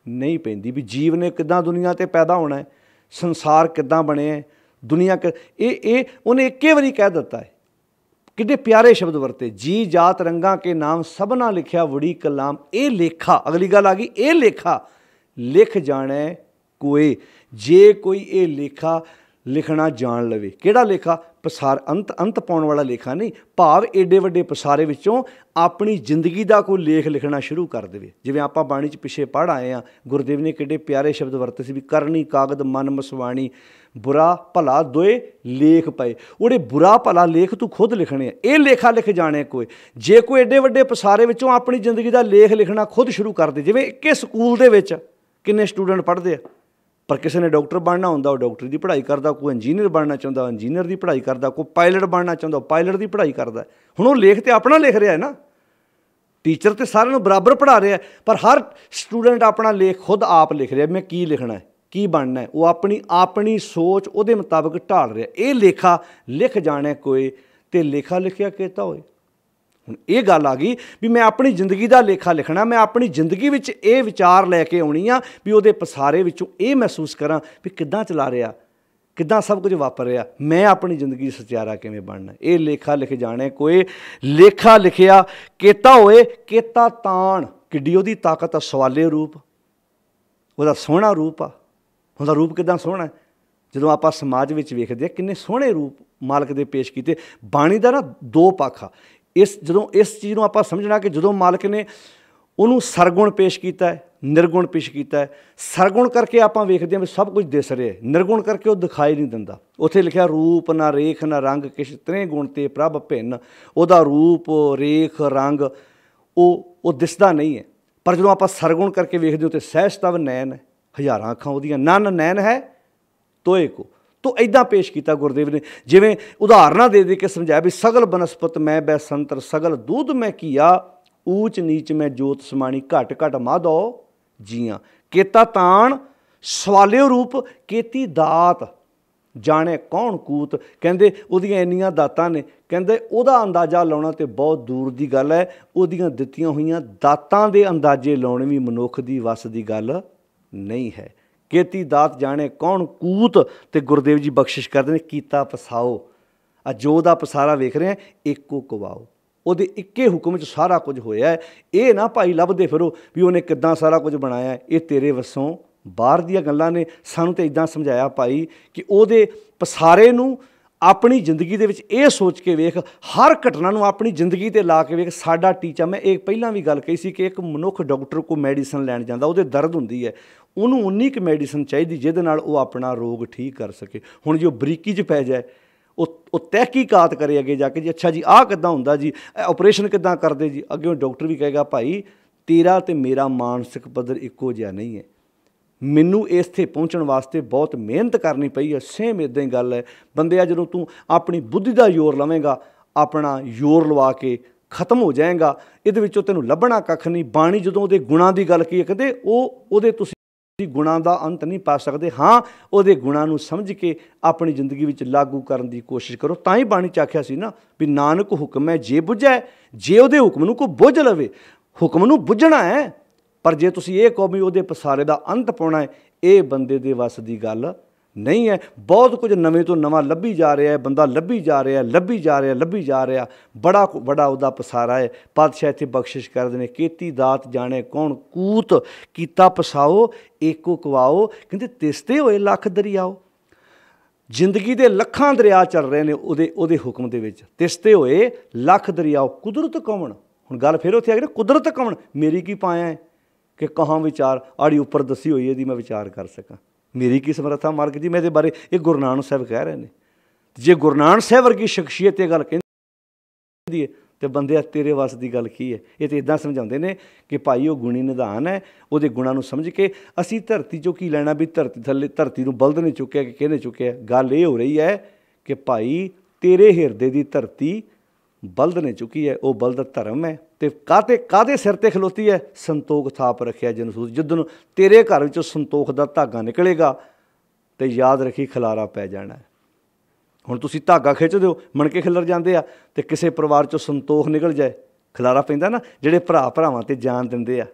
ਨਹੀਂ ਪੈਂਦੀ ਵੀ ਜੀਵ ਨੇ ਕਿੱਦਾਂ ਦੁਨੀਆ 'ਤੇ ਪੈਦਾ ਹੋਣਾ ਹੈ, ਸੰਸਾਰ ਕਿੱਦਾਂ ਬਣਿਆ, ਦੁਨੀਆ ਇਹ ਉਹਨੇ ਇੱਕੇ ਵਾਰੀ ਕਹਿ ਦਿੱਤਾ ਹੈ। ਕਿੰਨੇ ਪਿਆਰੇ ਸ਼ਬਦ ਵਰਤੇ, ਜੀ ਜਾਤ ਰੰਗਾਂ ਕੇ ਨਾਮ ਸਭਨਾ ਲਿਖਿਆ ਵੂੜੀ ਕਲਾਮ। ਇਹ ਲੇਖਾ, ਅਗਲੀ ਗੱਲ ਆ ਗਈ, ਇਹ ਲੇਖਾ ਲਿਖ ਜਾਣੈ ਕੋਏ। ਜੇ ਕੋਈ ਇਹ ਲੇਖਾ ਲਿਖਣਾ ਜਾਣ ਲਵੇ, ਕਿਹੜਾ ਲੇਖਾ, ਪਸਾਰ ਅੰਤ ਪਾਉਣ ਵਾਲਾ ਲੇਖਾ ਨਹੀਂ, ਭਾਵ ਏਡੇ ਵੱਡੇ ਪਸਾਰੇ ਵਿੱਚੋਂ ਆਪਣੀ ਜ਼ਿੰਦਗੀ ਦਾ ਕੋਈ ਲੇਖ ਲਿਖਣਾ ਸ਼ੁਰੂ ਕਰ ਦੇਵੇ। ਜਿਵੇਂ ਆਪਾਂ ਬਾਣੀ 'ਚ ਪਿੱਛੇ ਪੜ੍ਹ ਆਏ ਹਾਂ, ਗੁਰਦੇਵ ਨੇ ਕਿੱਡੇ ਪਿਆਰੇ ਸ਼ਬਦ ਵਰਤੇ ਸੀ ਵੀ ਕਰਨੀ ਕਾਗਦ ਮਨ ਮਸਵਾਣੀ, ਬੁਰਾ ਭਲਾ ਦੋਏ ਲੇਖ ਪਏ। ਉਹਦੇ ਬੁਰਾ ਭਲਾ ਲੇਖ ਤੂੰ ਖੁਦ ਲਿਖਣੇ ਆ, ਇਹ ਲੇਖਾ ਲਿਖ ਜਾਣੇ ਕੋਈ। ਜੇ ਕੋਈ ਏਡੇ ਵੱਡੇ ਪਸਾਰੇ ਵਿੱਚੋਂ ਆਪਣੀ ਜ਼ਿੰਦਗੀ ਦਾ ਲੇਖ ਲਿਖਣਾ ਖੁਦ ਸ਼ੁਰੂ ਕਰ ਦੇ, ਜਿਵੇਂ ਇੱਕੇ ਸਕੂਲ ਦੇ ਵਿੱਚ ਕਿੰਨੇ ਸਟੂਡੈਂਟ ਪੜ੍ਹਦੇ ਆ, पर किसी ने डॉक्टर बनना होंदा वो डॉक्टर की पढ़ाई करता, कोई इंजीनियर बनना चाहता इंजीनियर की पढ़ाई करता, कोई पायलट बनना चाहता पायलट की पढ़ाई करता। हुण वो लेख तो अपना लिख रहा है ना, टीचर तो सारे बराबर पढ़ा रहा है, पर हर स्टूडेंट अपना लेख खुद आप लिख रहा है, मैं की लिखना है की बनना है, वो अपनी सोच वो मुताबिक ढाल रहा। ये लेखा लिख जाने कोई तो लेखा लिखिया कहता होए। हुण ये गल आ गई भी मैं अपनी जिंदगी का लेखा लिखना, मैं अपनी जिंदगी में ये विचार लैके आउणी आ भी वो पसारे विचों ये महसूस करा भी किद्दां चला रहा, किद्दां सब कुछ वापर रहा, मैं अपनी जिंदगी सचियारा किवें बनना। ये लेखा लिख जाने कोई लेखा लिखिया केता होए। केता ताण किड्डी उहदी ताकत आ, सवाले रूप उहदा सोहना रूप आ। उहदा रूप किद्दां सोहना है, जदों आपां समाज विच वेखदे किन्ने सोहणे रूप मालक दे पेश कीते। बाणी दा ना दो पक्ष आ। जदों इस चीज़ को आप समझना कि जदों मालक ने उन्होंने सरगुण पेश किया है, निर्गुण पेश किया है। सरगुण करके आप वेखते हैं भी सब कुछ दिस रहा है, निर्गुण करके वो दिखाई नहीं दिंदा। उत्थे लिखा रूप ना रेख ना रंग किश त्रे गुण ते प्रभ भिन्न। उहदा रूप रेख रंग वो दिसदा नहीं है, पर जदों आप सरगुण करके वेखते हो तो सहज तव नैन है, हज़ारां अखां उहदियां नन नैन है तोए को। तो इदा पेश किया गुरदेव ने, जिवें उदाहरण दे के समझाया भी सगल बनस्पत मैं बैसंतर सगल दूध मैं किया, ऊच नीच मैं जोत समाणी घट घट माधो जियां। केता ताण सवालियो रूप केती दात जाने कौन कूत। कहते उहदियां इन्नियां दातां ने, कहते उहदा अंदाज़ा लाउणा तो बहुत दूर की गल है, उहदियां दित्तियां होईयां दातां दे अंदाजे लाउणे भी मनुख दी वस दी गल नहीं है। केती दात जाने कौन कूत, तो गुरदेव जी बख्शिश करते हैं कीता पसाओ। जो दा पसारा वेख रहे हैं एको कवाओ, वो इक्के हुक्म च सारा कुछ होया है। ये ना भाई लभदे फिरो भी उन्हें किद्दां सारा कुछ बनाया है, ये तेरे वसों बाहर दियां गल्लां ने। सानूं तो इदां समझाया भाई कि उहदे पसारे नूं अपनी जिंदगी दे विच ये सोच के वेख, हर घटना नूं अपनी जिंदगी ते ला के वेख। साडा टीचा, मैं एक पहलां भी गल कही सी कि एक मनुख डॉक्टर को मैडिसन लैण जांदा, उहदे दर्द हुंदी है, उन्होंने उन्नी क मैडिसन चाहिए जिहदे नाल वो अपना रोग ठीक कर सके। हुण जो बरीकी च पै जाए वो तहकीकात करे अगे जाके जी, अच्छा जी आह किद्दां हुंदा जी, ऑपरेशन किद्दां करदे जी। अगे डॉक्टर भी कहेगा भाई तेरा तो मेरा मानसिक पद्धर इक्को जिहा नहीं है, मैनू इत्थे पहुँचण वास्ते बहुत मेहनत करनी पई है। सेम इदां ही गल है बंदे आ, जदों तू अपनी बुद्धि का जोर लवेंगा, अपना जोर लवा के खत्म हो जाएगा, इहदे विचों तैनूं लभना कख नहीं। बाणी जदों उहदे गुणां दी गल की कहंदे उहदे तुसीं गुणां दा अंत नहीं पा सकते। हाँ, उहदे गुणां नूं समझ के अपनी जिंदगी विच लागू करन दी कोशिश करो। तां ही बाणी च आखिया सी ना भी नानक हुक्म है जे बुझै, जे उहदे हुक्म नूं कोई बुझ लवे। हुक्म नूं बुझना है, पर जे तुसीं ये कहो भी उहदे पसारे दा अंत पाउणा है, ये बंदे दे वस दी गल नहीं है। बहुत कुछ नवें तो नवां लभी जा रहा है, बंदा लभी जा रहा है, लभी जा रहा है, लभी जा रहा, बड़ा बड़ा उहदा पसारा है। पातशाह इत्थे बख्शिश करदे ने केती दात जाने कौन कूत, कीता पसाओ एको कवाओ। कहते तिसते होए लख दरियाओ। जिंदगी दे लखां दरिया चल रहे हैं उहदे हुक्म दे विच, तिसते होए लख दरियाओ कुदरत कौन। हुण गल फिर उत्थे आ गई ना, कुदरत कौन, मेरी की पाया है कि कहाँ विचार आड़ी उपर दसी हुई है मैं विचार कर सकां, मेरी की समर्था मार्ग जी। मैं इहदे बारे ये गुरु नानक साहब कह रहे हैं, जे गुरु नानक साहब वर्गी शख्सियत ये गल कहंदी है तो बंदे तेरे वस की गल की है। ये तो इदां समझाते हैं कि भाई वो गुणी निधान है, वो गुणां नूं समझ के असीं धरती चों की लैना भी धरती थल्ले धरती नूं बल्द नहीं चुक्या कि किहने चुक्या। गल ये हो रही है कि भाई तेरे हिरदे की धरती बल्द ने चुकी है, वो बल्द धर्म है। तो कादे सिर ते खलोती है, संतोख थाप रखिया जनसूद। जिद्दन तेरे घर विचों संतोख का धागा निकलेगा तो याद रखी खलारा पै जाना है। हुण तुसीं धागा खिच्चदे हो, मणके खिलर जाते आ, तो किसी परिवार चों संतोख निकल जाए खलारा पैंदा ना। जिहड़े भरा भरावां ते जान दिंदे आ,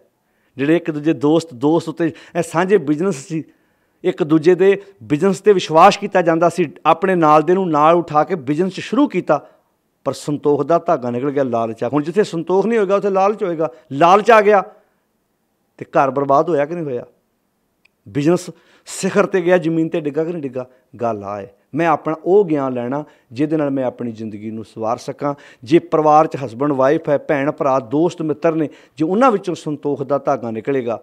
जिहड़े एक दूजे दोस्त उत्ते सांझे बिजनस सी, एक दूजे दे बिजनस ते विश्वास किया जाता सी, अपने नाल दे नूं नाल उठा के बिजनस शुरू किया, पर संतोख का धागा निकल गया लालच। हुण जिथे संतोख नहीं होएगा उत्थे लालच होएगा, लालच आ गया तो घर बर्बाद होया कि नहीं होया, बिजनस सिखर ते गया, जमीन ते डिग्गा कि नहीं डिग्गा। गल आ है मैं अपना वो ज्ञान लैना जिहदे नाल मैं अपनी जिंदगी नूं सवार सकां। जे परिवार च हसबैंड वाइफ है, भैन भरा दोस्त मित्र ने, जे उन्हां विचों संतोख का धागा निकलेगा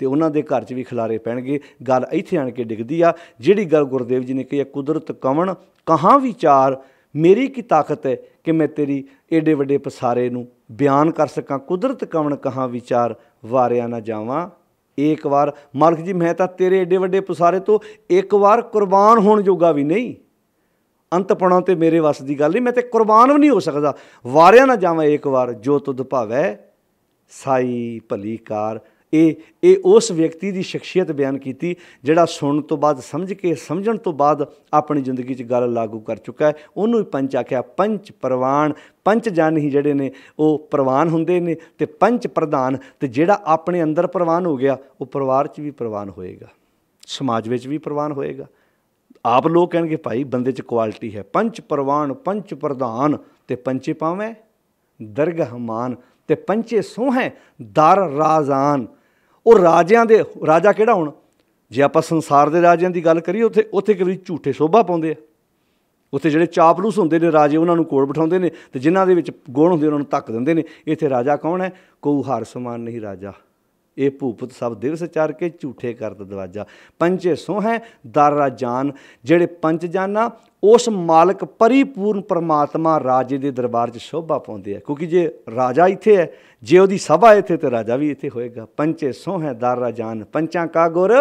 तो उन्हां दे घर च भी खलारे पैणगे। गल इत्थे आण के डिगदी आ जिहड़ी गल गुरदेव जी ने कही है, कुदरत कवन कहाँ विचार, मेरी की ताकत है कि मैं तेरी एडे वड्डे पसारे नूं बयान कर सकां। कुदरत कवन कहाँ विचार, वारिया ना जावां एक वार मालिक जी मैं तो तेरे एडे वड्डे पसारे तो एक वार कुर्बान होने जोगा भी नहीं, अंत पाना तो मेरे वस की गल नहीं, मैं तो कुर्बान भी नहीं हो सकता, वारिया ना जावां एक वार जो तुद भावै साई भली कार। ये उस व्यक्ति की शख्सियत बयान की जिहड़ा सुनने तो बाद समझ के समझण तो बाद अपनी जिंदगी च गल लागू कर चुका है। उन्होंने पंच आख्या, पंच प्रवान, पंच जन ही जिहड़े ने वो प्रवान हुंदे ने ते पंच प्रधान, ते जिहड़ा अपने अंदर प्रवान हो गया वो परिवार च भी प्रवान होएगा, समाज विच भी प्रवान होएगा। आप लोग कहेंगे भाई बंदे च क्वालिटी है, पंच प्रवान पंच प्रधान ते पंचे पावें दरगाह मान ते पंचे सोहें दर राजान। और राजियां दे राजा किहड़ा हुण जे आपां संसार दे राजियां दी गल करिए उत्थे कई झूठे शोभा पाउंदे आ, उत्थे जिहड़े चापलूस हुंदे ने राजे उन्हां नूं कोल बिठाउंदे ने ते जिन्हां दे विच गुण हुंदे उन्हां नूं धक्क दिंदे ने। इत्थे राजा कौन है? कोऊ हार समान नहीं राजा, ये भूपत सब दिवस चार के झूठे करत दरवाजा। पंचे सोहें दर राजान, जिहड़े पंच जाना उस मालक परिपूर्ण परमात्मा राजे के दरबार च शोभा पाउंदे है, क्योंकि जे राजा इत्थे है, जे उहदी सभा इत्थे तो राजा भी इत्थे होएगा। पंचे सोहें दर राजान, पंचां का गुर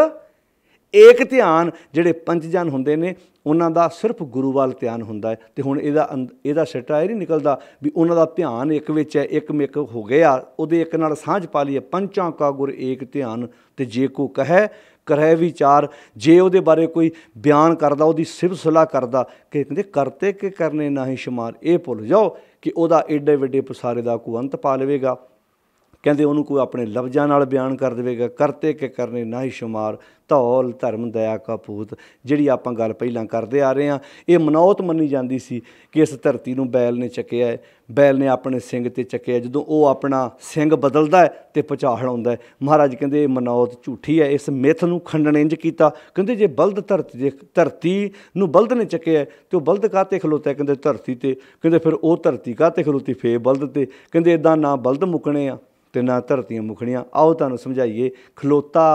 एक ध्यान। जिहड़े पंच जन हुंदे ने उन्हां दा सिर्फ गुरु वाल ध्यान हुंदा है। ते हुण इहदा सिटा नहीं निकलदा भी उन्हां दा ध्यान एक विच है, एक मिक हो गया, उहदे एक नाल सांझ पा लईए। पंचां का गुर एक ध्यान, ते जे को कहे करै विचार। जे उहदे बारे कोई बयान करदा, उहदी सिफत सलाह करदा कि कहंदे करते के करने ना ही शुमार, ये भुल जाओ कि उहदा एडे वड्डे पसारे दा कोई अंत पा लवेगा। कहते उन्होंने कोई अपने लफ्ज़ां नाल बयान कर देगा, करते के करने ना ही शुमार, धौल धर्म दया का पूत। जिहड़ी आपां गल पहिलां करदे आ रहे हैं, ये मनौत मन्नी जाती सी कि इस धरती नूं बैल ने चकिया है, बैल ने अपने सिंग ते चकिया, जदों वो अपना सिंग बदलदा है तो भुचाल आउंदा है। महाराज कहंदे मनौत झूठी है, इस मिथ नूं खंडन इंज कीता। कहंदे जे बलद धरती नूं बलद ने चकिया तो बलद काहते खलोता, कहंदे धरती ते, कहंदे फिर वो धरती काहते खलोती फिर बलद ते। कहंदे इदां ना बलद मुकने आ ते ना धरतियां मुकणियां। आओ तुहानूं समझाइए, खलोता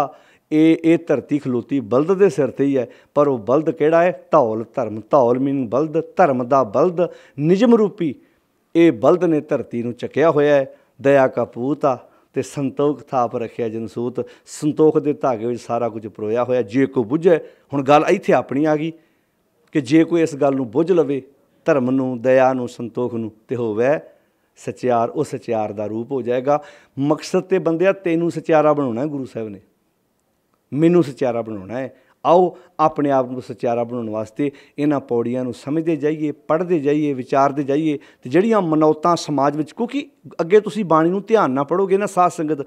ये धरती खलोती बलद दे सिर ते ही है, पर वो बलद किहड़ा है? धौल धर्म, धौल मीन बलद, धर्म दा बलद निजम रूपी। ये बलद ने धरती नूं चकिया होया है, दया का पूत आ ते संतोख थाप रखिया जनसूत। संतोख दे धागे विच सारा कुछ परोया होया। जे कोई बुझे, हुण गल इत्थे अपनी आ गई कि जे कोई इस गल नूं बुझ लवे, धर्म नूं, दया नूं, संतोख नूं, ते होवे सचियार, वो सचियार का रूप हो जाएगा। मकसद तो बंदिया तेनू सचियारा बनाना है, गुरु साहब ने मैनू सचियारा बनाना है। आओ अपने आप को सचियारा बनाने वास्ते इन्हां पौड़ियां नूं समझते जाइए, पढ़ते जाइए, विचारते जाइए। तो जिहड़ियां मनौतां समाज में, क्योंकि अगे तुसीं बाणी नूं ध्यान ना पढ़ोगे ना साध संगत,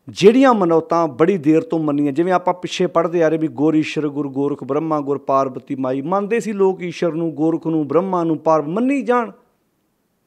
जिहड़ियां मनौतां बड़ी देर तो मन्नियां, जिवें आपां पिछे पढ़ते आ रहे भी गुर ईश्वर, गुर गोरख ब्रह्मा, गुर पार्वती माई। मनदे सी लोग ईश्वर नूं, गोरख नूं, ब्रह्मा नूं, पार्वती मन्नी जाण।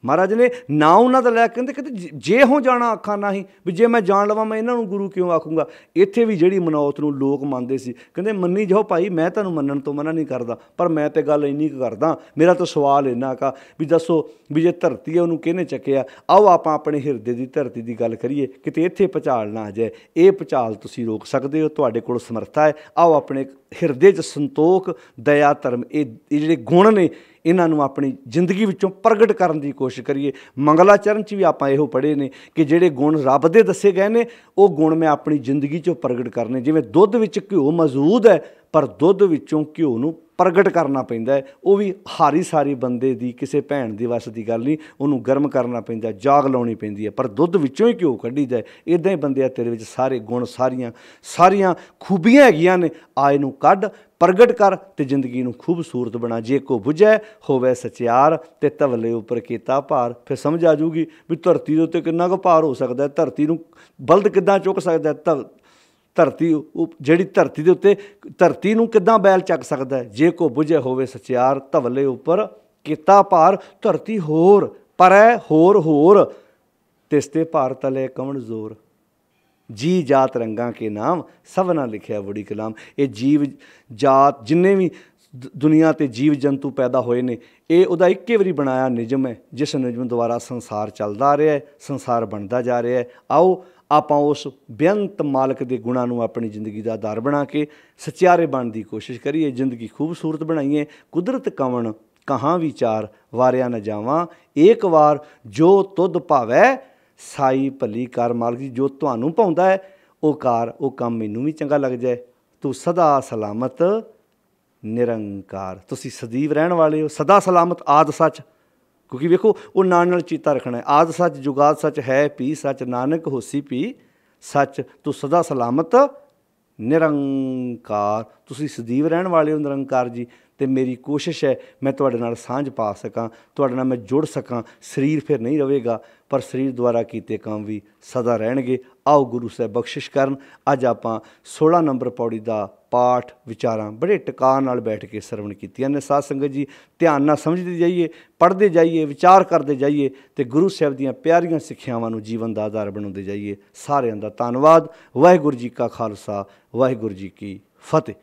महाराज ने ना उन्हों का लैके कहते जे हो जाना आखा ना ही भी जे मैं जान लवां मैं इन्हों गुरु क्यों आखूँगा। इत्थे भी जिहड़ी मनौत नूं लोग मनते सी, कहते मन्नी जाओ भाई, मैं तुहानूं मन्नण तो मना नहीं करदा, पर मैं तो गल इन्नी करदा, मेरा तो सवाल इन्ना का भी दसो भी जे धरती है उन्होंने किहने चकिया। आओ आपां अपने हिरदे की धरती की गल करिए, किते इत्थे भुचाल ना आ जाए। ये भुचाल तुसीं रोक सकते हो, तुहाडे कोल समर्था है। आओ अपने हिरदे च संतोख, दया, धर्म, ये जिहड़े गुण ने इन्हों अपनी जिंदगी विचों प्रगट करने की कोशिश करिए। मंगलाचरण च भी आपां इहो पढ़े ने कि जिहड़े गुण रब दे दसे गए ने, वो गुण मैं अपनी जिंदगी चों प्रगट करने। जिवें दुध विच घिओ मौजूद है, पर दुध विचों घिओ नूं प्रगट करना पैंदा है। वो भी हारी सारी बंदे दी, किसी भैन दी वस की गल नहीं, उन्होंने गर्म करना पैंदा, जाग लाउणी पैंदी है, पर दुध विचों ही घिओ कड्ढीदा है। इदां ही बंदिया तेरे विच सारे गुण, सारियां खूबियां हैगियां ने, आए नूं कढ, प्रगट कर ते जिंदगी नूं खूबसूरत बना। जे को बुझे होवे सचियार ते तवले उपर कीता भार। फिर समझ आ जूगी भी धरती दे उत्ते किन्ना क भार हो सकदा है, धरती नूं बलद किद्दां चुक सकदा है, धरती जिहड़ी धरती दे उत्ते धरती नूं किद्दां बैल चक सकदा है। जे को बुझे होवे सचियार तवले उपर कीता भार। धरती होर परै होर तिस ते भार तले कवण जोर। जी जात रंगा के नाम सबना लिखिया बड़ी कलाम। ये जीव जात जिन्ने भी दुनिया ते जीव जंतु पैदा होए ने, ये उहदा इक्के वारी बनाया निजम है, जिस निजम द्वारा संसार चलदा आ रहा है, संसार बनता जा रहा है। आओ आपां उस बेअंत मालक के गुणां नूं अपनी जिंदगी का आधार बना के सचियारे बनने की कोशिश करिए, जिंदगी खूबसूरत बनाइए। कुदरत कवन कहाँ विचार, वारिया न जावां एक वार, जो तुद भावै साई भली कार। मालिक जी जो तुहानूं भाउंदा है ਉਹ ਕਾਰ ਉਹ ਕੰਮ ਮੈਨੂੰ ਵੀ ਚੰਗਾ ਲੱਗ ਜਾਏ। ਤੂੰ ਸਦਾ ਸਲਾਮਤ ਨਿਰੰਕਾਰ, ਤੁਸੀਂ ਸਦੀਵ ਰਹਿਣ ਵਾਲੇ ਹੋ, ਸਦਾ ਸਲਾਮਤ ਆਦਿ ਸੱਚ। ਕਿਉਂਕਿ ਵੇਖੋ ਉਹ ਨਾਲ ਚੀਤਾ ਰੱਖਣਾ, ਆਦਿ ਸੱਚ ਜੁਗਾਦ ਸੱਚ ਹੈ ਪੀ ਸੱਚ, ਨਾਨਕ ਹੋਸੀ ਪੀ ਸੱਚ। ਤੂੰ ਸਦਾ ਸਲਾਮਤ ਨਿਰੰਕਾਰ, ਤੁਸੀਂ ਸਦੀਵ ਰਹਿਣ ਵਾਲੇ ਹੋ ਨਿਰੰਕਾਰ ਜੀ। ਅਤੇ ਮੇਰੀ ਕੋਸ਼ਿਸ਼ ਹੈ ਮੈਂ ਤੁਹਾਡੇ ਨਾਲ ਸਾਂਝ ਪਾ ਸਕਾਂ, ਤੁਹਾਡੇ ਨਾਲ ਮੈਂ ਜੁੜ ਸਕਾਂ। ਸਰੀਰ ਫਿਰ ਨਹੀਂ ਰਹੇਗਾ, ਪਰ ਸਰੀਰ ਦੁਆਰਾ ਕੀਤੇ ਕੰਮ ਵੀ ਸਦਾ ਰਹਿਣਗੇ। ਆਓ ਗੁਰੂ ਸਾਹਿਬ ਬਖਸ਼ਿਸ਼ ਕਰਨ। ਅੱਜ ਆਪਾਂ 16 ਨੰਬਰ ਪੌੜੀ ਦਾ ਪਾਠ ਵਿਚਾਰਾਂ ਬੜੇ ਟਿਕਾ ਨਾਲ ਬੈਠ ਕੇ ਸਰਵਣ ਕੀਤੀਆਂ ਨੇ। ਸਾਧ ਸੰਗਤ ਜੀ ਧਿਆਨ ਨਾਲ ਸਮਝਦੇ ਜਾਈਏ, ਪੜ੍ਹਦੇ ਜਾਈਏ, ਵਿਚਾਰ ਕਰਦੇ ਜਾਈਏ ਅਤੇ ਗੁਰੂ ਸਾਹਿਬ ਦੀਆਂ ਪਿਆਰੀਆਂ ਸਿੱਖਿਆਵਾਂ ਨੂੰ ਜੀਵਨ ਦਾ ਆਧਾਰ ਬਣਾਉਂਦੇ ਜਾਈਏ। ਸਾਰਿਆਂ ਦਾ ਧੰਨਵਾਦ। ਵਾਹਿਗੁਰੂ ਜੀ ਕਾ ਖਾਲਸਾ, ਵਾਹਿਗੁਰੂ ਜੀ ਕੀ ਫਤਿਹ।